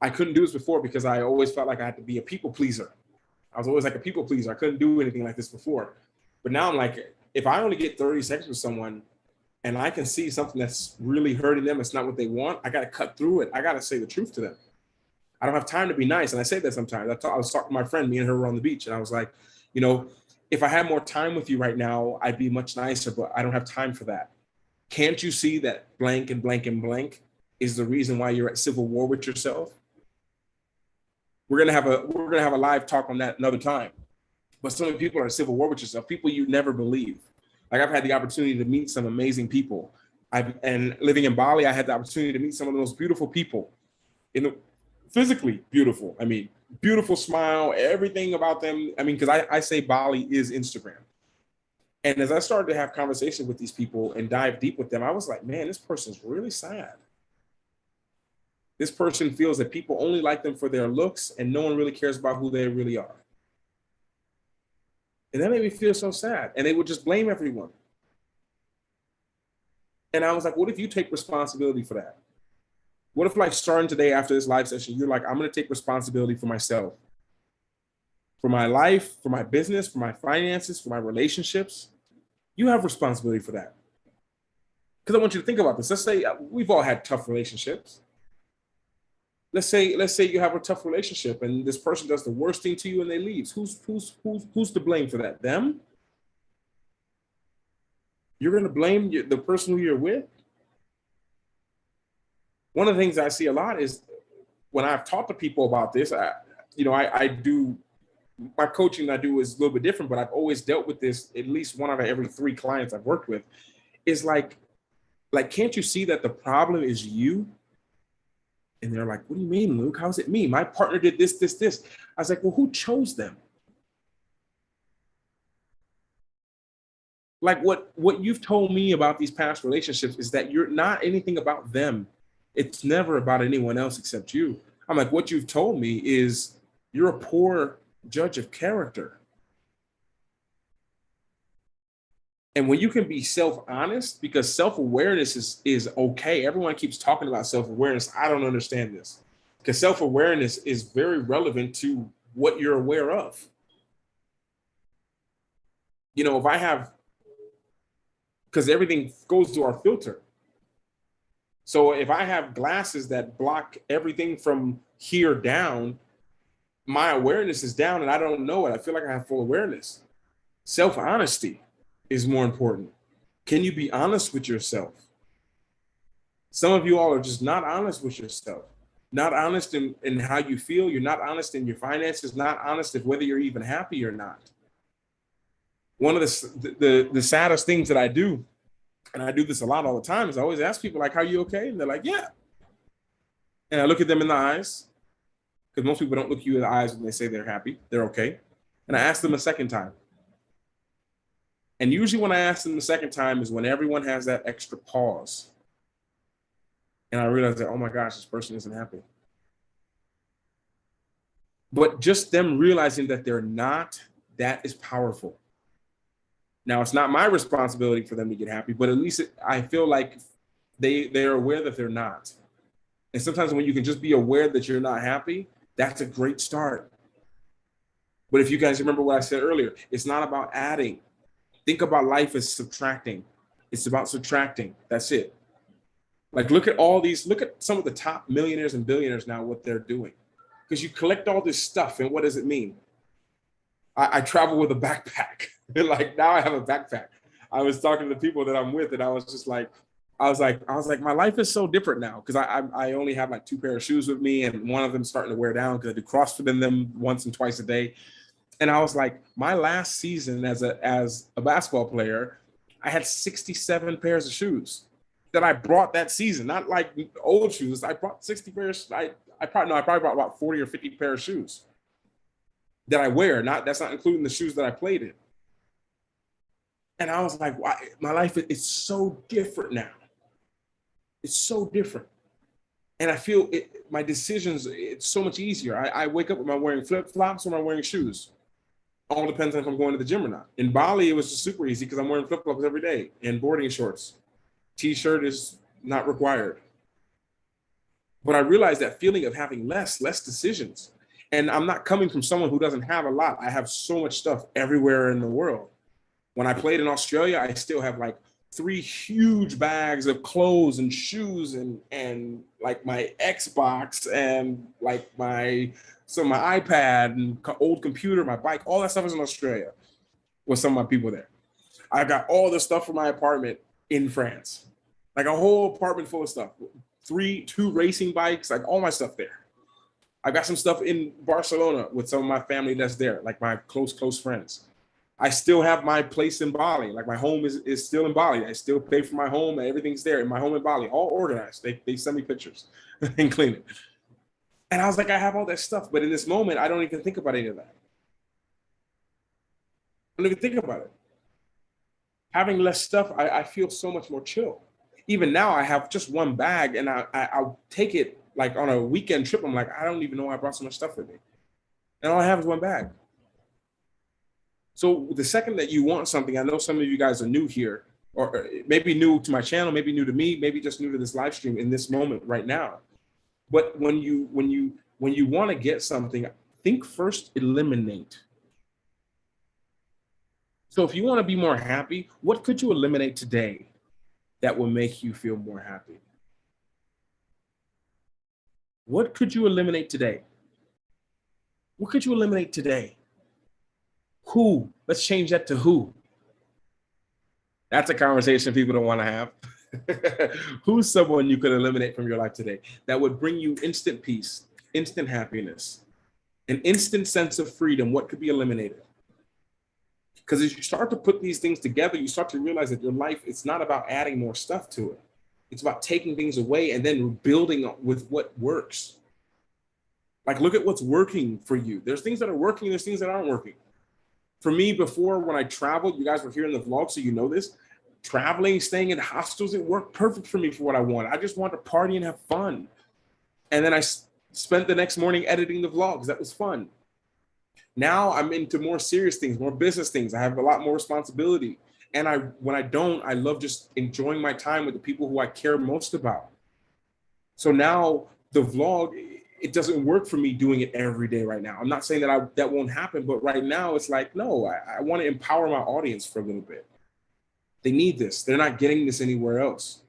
I couldn't do this before because I always felt like I had to be a people pleaser. I was always like a people pleaser. I couldn't do anything like this before. But now I'm like, if I only get 30 seconds with someone and I can see something that's really hurting them, it's not what they want, I got to cut through it. I got to say the truth to them. I don't have time to be nice. And I say that sometimes. I was talking to my friend, me and her were on the beach, and I was like, if I had more time with you right now, I'd be much nicer, but I don't have time for that. Can't you see that blank and blank and blank is the reason why you're at civil war with yourself? We're gonna have a live talk on that another time. But some people are at civil war with yourself, people you never believe. Like I've had the opportunity to meet some amazing people. And living in Bali, I had the opportunity to meet some of the most beautiful people, physically beautiful. I mean, beautiful smile, everything about them. I mean, because I say Bali is Instagram. And as I started to have conversations with these people and dive deep with them, I was like, man, this person's really sad. This person feels that people only like them for their looks and no one really cares about who they really are. And that made me feel so sad. And they would just blame everyone. And I was like, what if you take responsibility for that? What if, like, starting today after this live session, you're like, I'm going to take responsibility for myself, for my life, for my business, for my finances, for my relationships. You have responsibility for that. Because I want you to think about this. Let's say we've all had tough relationships. Let's say you have a tough relationship and this person does the worst thing to you and they leave. Who's to blame for that? Them? You're going to blame the person who you're with? One of the things I see a lot is when I've talked to people about this, I do, my coaching I do is a little bit different, but I've always dealt with this, at least one out of every 3 clients I've worked with, is like, can't you see that the problem is you? And they're like, what do you mean, Luke? How's it me? My partner did this, this, this. I was like, well, who chose them? Like what you've told me about these past relationships is that you're not anything about them. It's never about anyone else except you. I'm like, what you've told me is you're a poor judge of character. And when you can be self-honest, because self-awareness is okay. Everyone keeps talking about self-awareness. I don't understand this. Because self-awareness is very relevant to what you're aware of. If I have, because everything goes through our filter. So if I have glasses that block everything from here down, my awareness is down and I don't know it. I feel like I have full awareness. Self-honesty is more important. Can you be honest with yourself? Some of you all are just not honest with yourself. Not honest in how you feel. You're not honest in your finances. Not honest if whether you're even happy or not. One of the saddest things that I do, and I do this a lot all the time, is I always ask people, like, are you okay? And they're like, yeah. And I look at them in the eyes, because most people don't look you in the eyes when they say they're happy, they're okay. And I ask them a second time. And usually when I ask them the second time is when everyone has that extra pause. And I realize that, oh my gosh, this person isn't happy. But just them realizing that they're not, that is powerful. Now, it's not my responsibility for them to get happy, but at least I feel like they're aware that they're not. And sometimes when you can just be aware that you're not happy, that's a great start. But if you guys remember what I said earlier, it's not about adding. Think about life as subtracting. It's about subtracting. That's it. Like, look at some of the top millionaires and billionaires now, what they're doing. Because you collect all this stuff, and what does it mean? I travel with a backpack. Like, now I have a backpack. I was talking to the people that I'm with, and I was just like, I was like, my life is so different now, because I only have like 2 pairs of shoes with me, and one of them starting to wear down because I do CrossFit in them once and twice a day. And I was like, my last season as a basketball player, I had 67 pairs of shoes that I brought that season, not like old shoes. I brought 60 pairs. I probably brought about 40 or 50 pairs of shoes that I wear. That's not including the shoes that I played in. And I was like, my life is so different now. It's so different. And I feel my decisions, it's so much easier. I wake up, am I wearing flip-flops or am I wearing shoes? All depends on if I'm going to the gym or not. In Bali, it was just super easy because I'm wearing flip-flops every day and boarding shorts. T-shirt is not required. But I realized that feeling of having less decisions. And I'm not coming from someone who doesn't have a lot. I have so much stuff everywhere in the world. When I played in Australia, I still have like 3 huge bags of clothes and shoes and like my Xbox and like my iPad and old computer, my bike, all that stuff is in Australia with some of my people there. I got all the stuff from my apartment in France, like a whole apartment full of stuff, 2 racing bikes, like all my stuff there. I got some stuff in Barcelona with some of my family that's there, like my close friends. I still have my place in Bali. Like, my home is still in Bali. I still pay for my home and everything's there in my home in Bali, all organized. They send me pictures and clean it. And I was like, I have all that stuff. But in this moment, I don't even think about any of that. I don't even think about it. Having less stuff, I feel so much more chill. Even now, I have just 1 bag, and I'll take it like on a weekend trip. I'm like, I don't even know why I brought so much stuff with me. And all I have is 1 bag. So the second that you want something, I know some of you guys are new here, or maybe new to my channel, maybe new to me, maybe just new to this live stream in this moment right now. But when you want to get something, think first, eliminate. So if you want to be more happy, what could you eliminate today that will make you feel more happy? What could you eliminate today? What could you eliminate today? Who? Let's change that to who. That's a conversation people don't want to have. Who's someone you could eliminate from your life today that would bring you instant peace, instant happiness, an instant sense of freedom? What could be eliminated? Because as you start to put these things together, you start to realize that your life, it's not about adding more stuff to it. It's about taking things away and then building with what works. Like, look at what's working for you. There's things that are working, there's things that aren't working. For me, before, when I traveled, you guys were here in the vlog, so you know this, traveling, staying in hostels, it worked perfect for me for what I wanted. I just wanted to party and have fun. And then I spent the next morning editing the vlogs. That was fun. Now I'm into more serious things, more business things. I have a lot more responsibility. And when I don't, I love just enjoying my time with the people who I care most about. So now the vlog, it doesn't work for me doing it every day right now. I'm not saying that that won't happen, but right now it's like, no, I want to empower my audience for a little bit. They need this. They're not getting this anywhere else.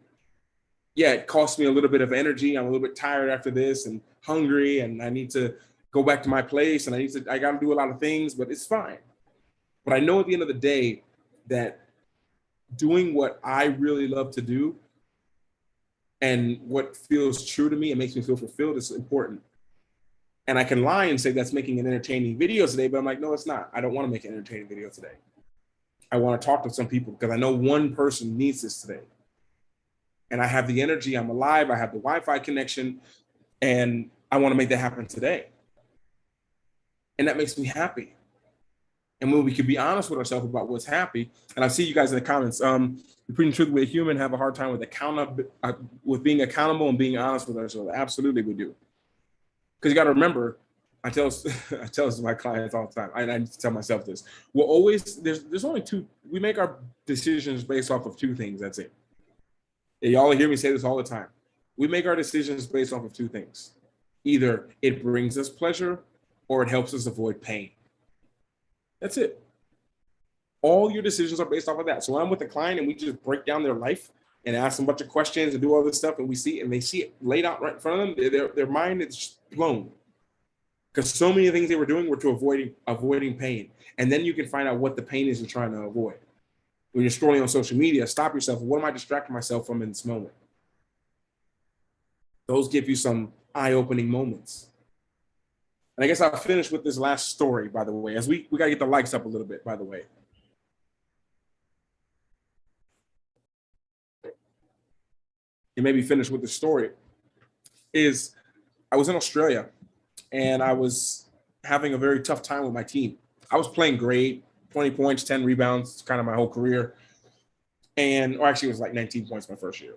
Yeah, it costs me a little bit of energy. I'm a little bit tired after this and hungry, and I need to go back to my place, and I got to do a lot of things, but it's fine. But I know at the end of the day that doing what I really love to do and what feels true to me and makes me feel fulfilled is important. And I can lie and say that's making an entertaining video today, but I'm like, no, it's not. I don't want to make an entertaining video today. I want to talk to some people because I know one person needs this today. And I have the energy, I'm alive, I have the Wi-Fi connection, and I want to make that happen today. And that makes me happy. And when we can be honest with ourselves about what's happy, and I see you guys in the comments, the Preaching Truth with a Human have a hard time with being accountable and being honest with ourselves. Absolutely, we do. Because you got to remember, I tell my clients all the time, and I tell myself this: we'll always there's only 2. We make our decisions based off of 2 things. That's it. Y'all hear me say this all the time. We make our decisions based off of two things. Either it brings us pleasure or it helps us avoid pain. That's it. All your decisions are based off of that. So when I'm with a client and we just break down their life and ask them a bunch of questions and do all this stuff, and they see it laid out right in front of them, their mind is blown. Because so many things they were doing were to avoiding pain. And then you can find out what the pain is you're trying to avoid. When you're scrolling on social media, stop yourself. What am I distracting myself from in this moment? Those give you some eye-opening moments. And I guess I'll finish with this last story, by the way, as we got to get the likes up a little bit, by the way. And maybe finish with the story is I was in Australia and I was having a very tough time with my team. I was playing great, 20 points, 10 rebounds, kind of my whole career. Or actually it was like 19 points my first year.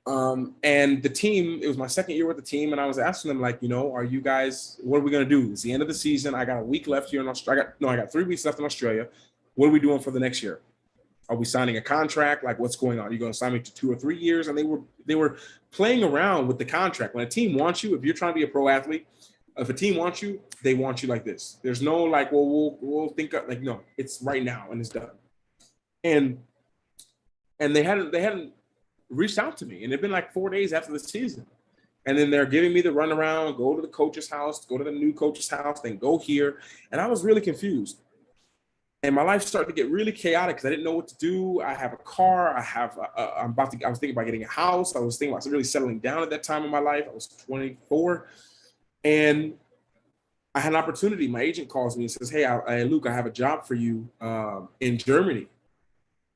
And the team, it was my second year with the team. And I was asking them, like, are you guys, what are we going to do? It's the end of the season. I got a week left here in Australia. I got 3 weeks left in Australia. What are we doing for the next year? Are we signing a contract? Like, what's going on? Are you going to sign me to 2 or 3 years? And they were playing around with the contract. When a team wants you, if you're trying to be a pro athlete, if a team wants you, they want you like this. There's no like, well, we'll think of, like, no, it's right now and it's done. And they hadn't reached out to me, and it'd been like 4 days after the season. And then they're giving me the runaround, go to the coach's house, go to the new coach's house, then go here. And I was really confused. And my life started to get really chaotic because I didn't know what to do. I have a car. I was thinking about getting a house. I was thinking about really settling down at that time in my life. I was 24. And I had an opportunity. My agent calls me and says, hey, Luke, I have a job for you in Germany.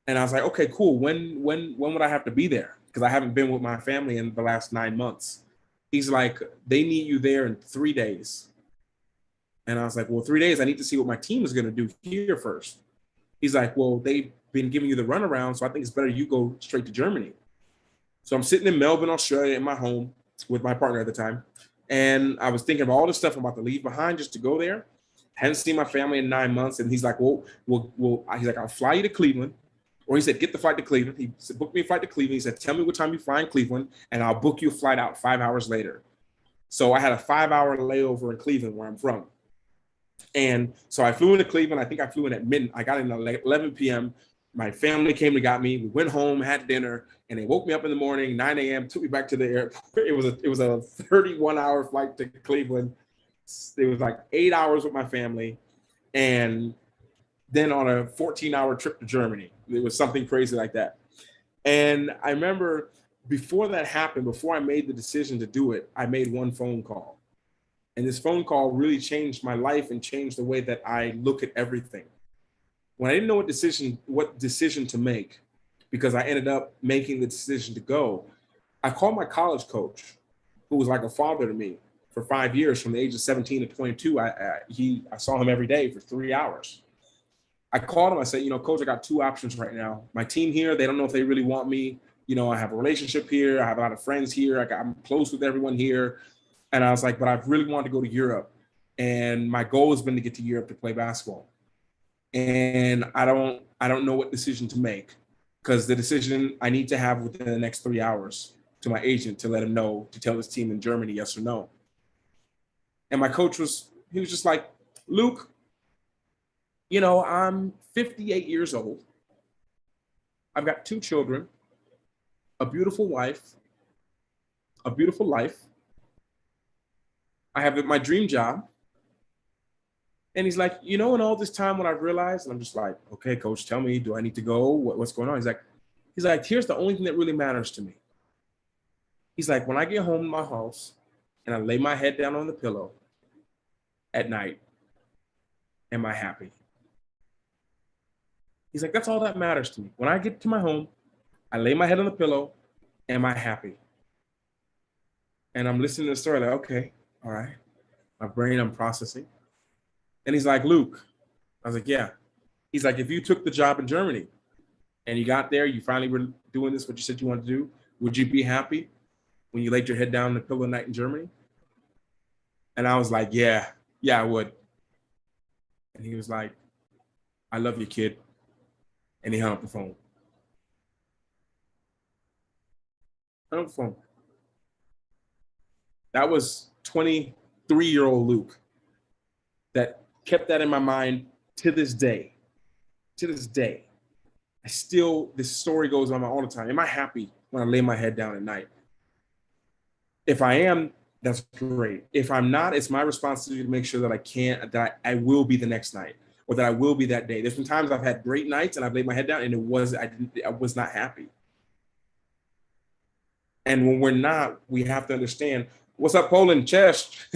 And I was like, okay, cool. When would I have to be there? Because I haven't been with my family in the last 9 months. He's like, they need you there in 3 days. And I was like, well, 3 days, I need to see what my team is going to do here first. He's like, well, they've been giving you the runaround, so I think it's better you go straight to Germany. So I'm sitting in Melbourne, Australia, in my home with my partner at the time. And I was thinking of all the stuff I'm about to leave behind just to go there. Hadn't seen my family in 9 months. And he's like, he's like, I'll fly you to Cleveland. Or he said, get the flight to Cleveland. He said, book me a flight to Cleveland. He said, tell me what time you fly in Cleveland, and I'll book you a flight out 5 hours later. So I had a 5-hour layover in Cleveland, where I'm from. And so I flew into Cleveland. I think I flew in at midnight. I got in at 11 p.m. My family came and got me. We went home, had dinner, and they woke me up in the morning, 9 a.m., took me back to the airport. It was a 31-hour flight to Cleveland. It was like 8 hours with my family. And then on a 14-hour trip to Germany. It was something crazy like that. And I remember before that happened, before I made the decision to do it, I made one phone call. And this phone call really changed my life and changed the way that I look at everything. When I didn't know what decision to make, because I ended up making the decision to go, I called my college coach, who was like a father to me for 5 years, from the age of 17 to 22. I saw him every day for 3 hours. I called him. I said, coach, I got 2 options right now. My team here, they don't know if they really want me. I have a relationship here. I have a lot of friends here. I'm close with everyone here. And I was like, but I really wanted to go to Europe. And my goal has been to get to Europe to play basketball. And I don't know what decision to make, because the decision I need to have within the next 3 hours to my agent to let him know, to tell his team in Germany, yes or no. And my coach was just like, Luke, I'm 58 years old. I've got 2 children, a beautiful wife, a beautiful life. I have my dream job. And he's like, in all this time, when I've realized, and I'm just like, okay, coach, tell me, do I need to go? What's going on? He's like, here's the only thing that really matters to me. He's like, when I get home to my house and I lay my head down on the pillow at night, am I happy? He's like, that's all that matters to me. When I get to my home, I lay my head on the pillow, am I happy? And I'm listening to the story, like, okay, all right. My brain, I'm processing. And he's like, Luke. I was like, yeah. He's like, if you took the job in Germany and you got there, you finally were doing this, what you said you wanted to do, would you be happy when you laid your head down on the pillow at night in Germany? And I was like, yeah, I would. And he was like, I love you, kid. And he hung up the phone. Turn off the phone. That was 23-year-old Luke that kept that in my mind to this day. To this day. This story goes on all the time. Am I happy when I lay my head down at night? If I am, that's great. If I'm not, it's my responsibility to make sure that I will be the next night, or that I will be that day. There's been times I've had great nights and I've laid my head down and I was not happy. And when we're not, we have to understand, what's up, Poland? Cześć.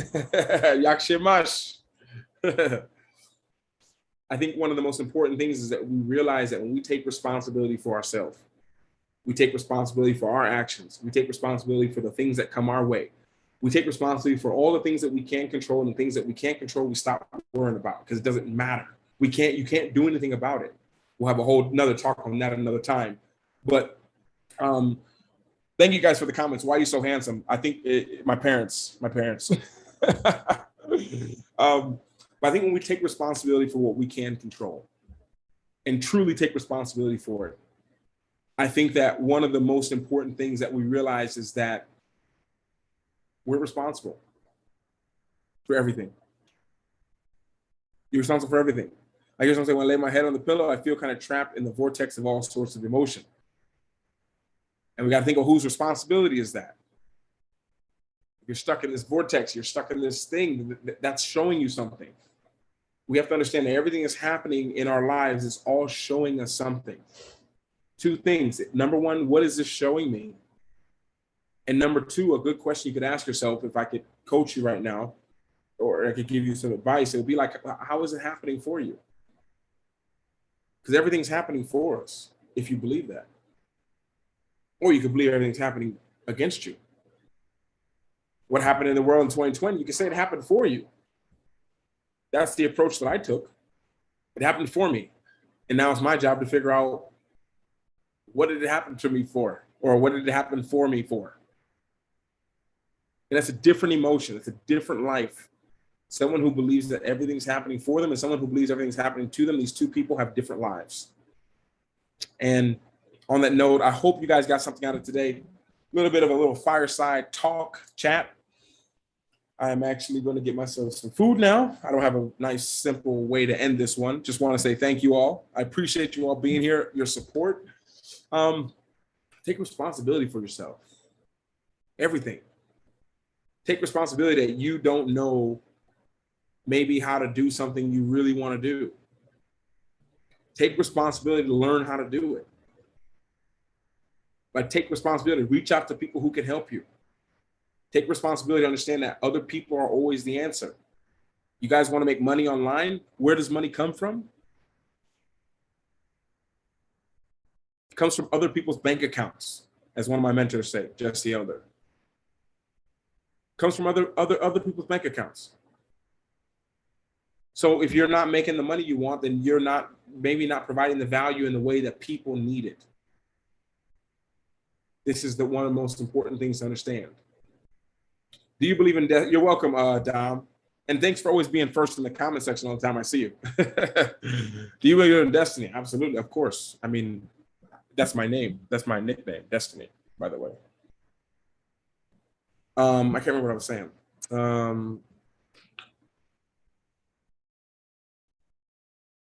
Jak się masz? I think one of the most important things is that we realize that when we take responsibility for ourselves, we take responsibility for our actions, we take responsibility for the things that come our way, we take responsibility for all the things that we can control, and the things that we can't control, we stop worrying about because it doesn't matter. You can't do anything about it. We'll have a whole another talk on that another time. But thank you guys for the comments. Why are you so handsome? I think my parents. But I think when we take responsibility for what we can control and truly take responsibility for it, I think that one of the most important things that we realize is that we're responsible for everything. You're responsible for everything. I guess when I lay my head on the pillow, I feel kind of trapped in the vortex of all sorts of emotion. And we got to think of whose responsibility is that. You're stuck in this vortex. You're stuck in this thing that's showing you something. We have to understand that everything that's happening in our lives is all showing us something. Two things. Number one, what is this showing me? And number two, a good question you could ask yourself, if I could coach you right now, or I could give you some advice, it would be like, how is it happening for you? Because everything's happening for us, if you believe that. Or you could believe everything's happening against you. What happened in the world in 2020, you can say it happened for you. That's the approach that I took. It happened for me. And now it's my job to figure out, what did it happen to me for? Or what did it happen for me for? And that's a different emotion. It's a different life. Someone who believes that everything's happening for them and someone who believes everything's happening to them, these two people have different lives. And on that note, I hope you guys got something out of today. A little bit of a little fireside talk, chat. I'm actually going to get myself some food now. I don't have a nice, simple way to end this one. Just want to say thank you all. I appreciate you all being here, your support. Take responsibility for yourself. Everything. Take responsibility that you don't know maybe how to do something you really want to do. Take responsibility to learn how to do it. But take responsibility. Reach out to people who can help you. Take responsibility to understand that other people are always the answer. You guys want to make money online? Where does money come from? It comes from other people's bank accounts, as one of my mentors say, Jesse Elder. It comes from other people's bank accounts. So if you're not making the money you want, then you're maybe not providing the value in the way that people need it. This is one of the most important things to understand. Do you believe in death? You're welcome, Dom. And thanks for always being first in the comment section all the time I see you. Do you believe in destiny? Absolutely, of course. I mean, that's my name. That's my nickname, Destiny, by the way. I can't remember what I was saying. I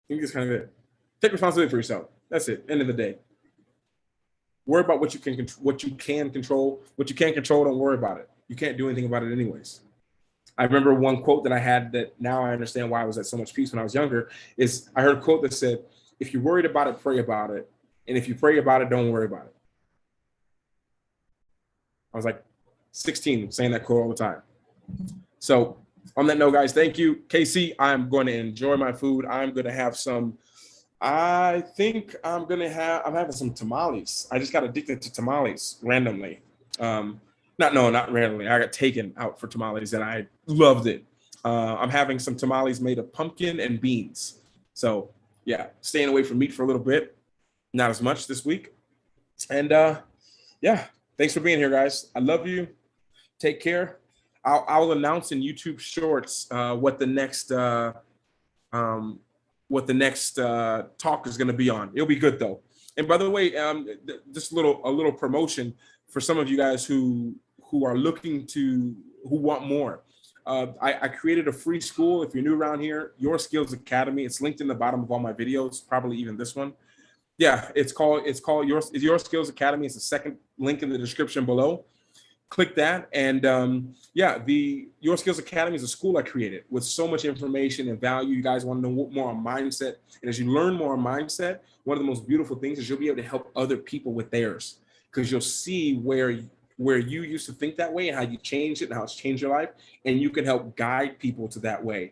think that's kind of it. Take responsibility for yourself. That's it. End of the day. Worry about what you can control. What you can't control, don't worry about it. You can't do anything about it anyways. I remember one quote that I had that now I understand why I was at so much peace when I was younger, is I heard a quote that said, if you're worried about it, pray about it. And if you pray about it, don't worry about it. I was like 16 saying that quote all the time. So on that note, guys, thank you. KC, I'm going to enjoy my food. I'm going to have some, I think I'm having some tamales. I just got addicted to tamales randomly. Not randomly. I got taken out for tamales and I loved it. I'm having some tamales made of pumpkin and beans. So yeah, staying away from meat for a little bit. Not as much this week. And yeah, thanks for being here, guys. I love you. Take care. I'll announce in YouTube Shorts what the next talk is going to be on. It'll be good though. And by the way, just a little promotion for some of you guys who are looking to, who want more, I created a free school. If you're new around here, Your Skills Academy. It's linked in the bottom of all my videos, probably even this one. Yeah, it's called Your Skills Academy. It's the second link in the description below. Click that, and yeah, the Your Skills Academy is a school I created with so much information and value. You guys want to know more on mindset, and as you learn more on mindset, one of the most beautiful things is you'll be able to help other people with theirs, because you'll see where you used to think that way and how you changed it and how it's changed your life, and you can help guide people to that way.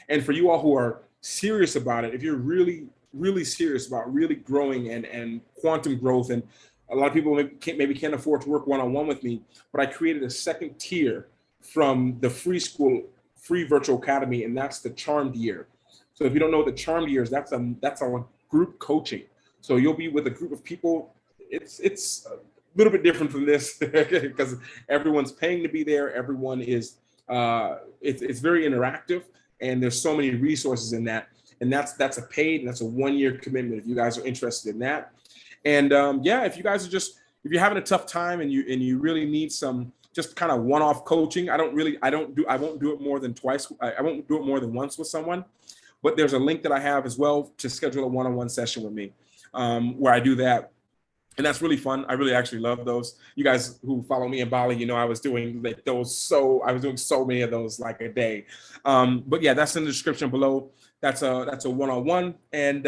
And for you all who are serious about it, if you're really serious about really growing and quantum growth, and a lot of people maybe can't afford to work one-on-one with me, but I created a second tier from the free school, free virtual academy, and that's the Charmed Year. So if you don't know what the Charmed Year is, that's our group coaching. So you'll be with a group of people. It's a little bit different from this because everyone's paying to be there. Everyone is, it's very interactive, and there's so many resources in that. And that's a paid, and that's a 1-year commitment if you guys are interested in that. And yeah, if you guys are if you're having a tough time and you really need some just kind of one-off coaching, I won't do it more than twice. I won't do it more than once with someone, but there's a link that I have as well to schedule a one-on-one session with me, where I do that. And that's really fun. I really actually love those. You guys who follow me in Bali, you know, I was doing so many of those like a day. But yeah, that's in the description below. That's a one-on-one, and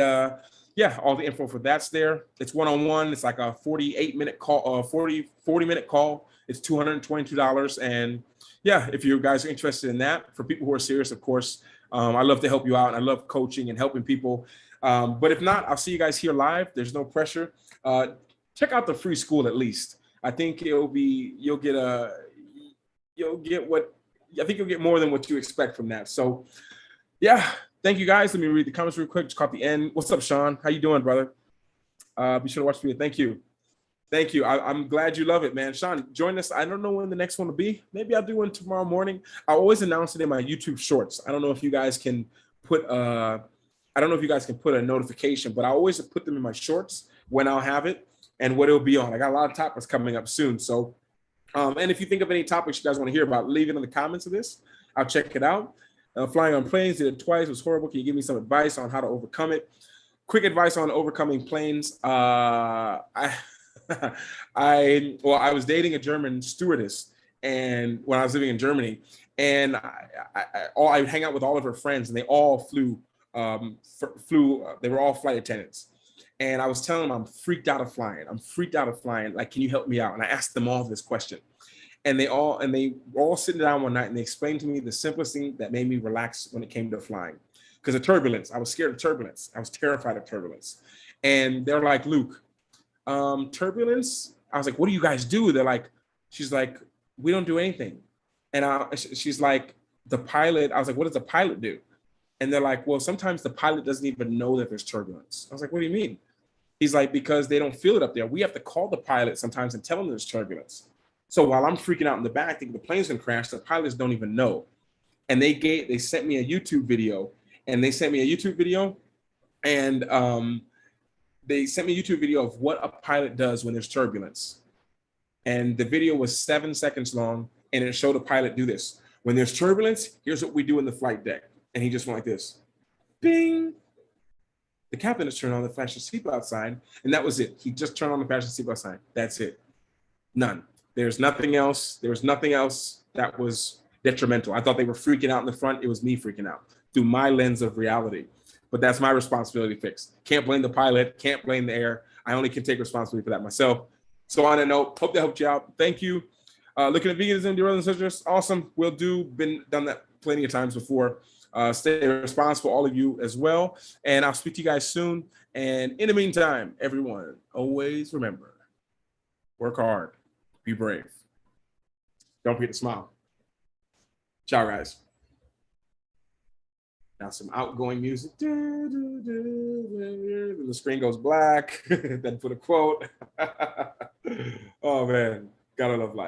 yeah, all the info for that's there. It's one-on-one. It's like a 48-minute call, 40-minute call. It's $222. And yeah, if you guys are interested in that, for people who are serious, of course, I love to help you out. I love coaching and helping people. But if not, I'll see you guys here live. There's no pressure. Check out the free school at least. I think you'll get more than what you expect from that. So yeah. Thank you guys. Let me read the comments real quick. Just caught the end. What's up, Sean? How you doing, brother? Be sure to watch the video. Thank you. Thank you. I'm glad you love it, man. Sean, join us. I don't know when the next one will be. Maybe I'll do one tomorrow morning. I always announce it in my YouTube shorts. I don't know if you guys can put a notification, but I always put them in my shorts when I'll have it and what it'll be on. I got a lot of topics coming up soon. So, and if you think of any topics you guys want to hear about, leave it in the comments of this. I'll check it out. Flying on planes, did it twice, it was horrible. Can you give me some advice on how to overcome it? Quick advice on overcoming planes. I was dating a German stewardess, and when I was living in Germany, and I would hang out with all of her friends, and they all flew. They were all flight attendants, and I was telling them I'm freaked out of flying. Like, can you help me out? And I asked them all this question. And they were all sitting down one night, and they explained to me the simplest thing that made me relax when it came to flying. Because of turbulence, I was scared of turbulence. I was terrified of turbulence. And they're like, Luke, turbulence? I was like, what do you guys do? She's like, we don't do anything. And she's like, the pilot, I was like, what does the pilot do? And they're like, well, sometimes the pilot doesn't even know that there's turbulence. I was like, what do you mean? He's like, because they don't feel it up there. We have to call the pilot sometimes and tell them there's turbulence. So while I'm freaking out in the back, thinking the plane's gonna crash, the pilots don't even know. And they sent me a YouTube video, and they sent me a YouTube video of what a pilot does when there's turbulence. And the video was 7 seconds long, and it showed a pilot do this. When there's turbulence, here's what we do in the flight deck. And he just went like this, bing. The captain has turned on the flashing seatbelt sign, and that was it. He just turned on the flashing seatbelt sign. That's it. None. There's nothing else. There was nothing else that was detrimental. I thought they were freaking out in the front. It was me freaking out through my lens of reality. But that's my responsibility to fix. Can't blame the pilot. Can't blame the air. I only can take responsibility for that myself. So on that note, hope that helped you out. Thank you. Looking at veganism, dear brothers and sisters, awesome. Will do. Done that plenty of times before. Stay responsible, all of you as well. And I'll speak to you guys soon. And in the meantime, everyone, always remember, work hard. Be brave. Don't forget to smile. Ciao, guys. Now some outgoing music. The screen goes black. Then put a quote. Oh, man. Gotta love life.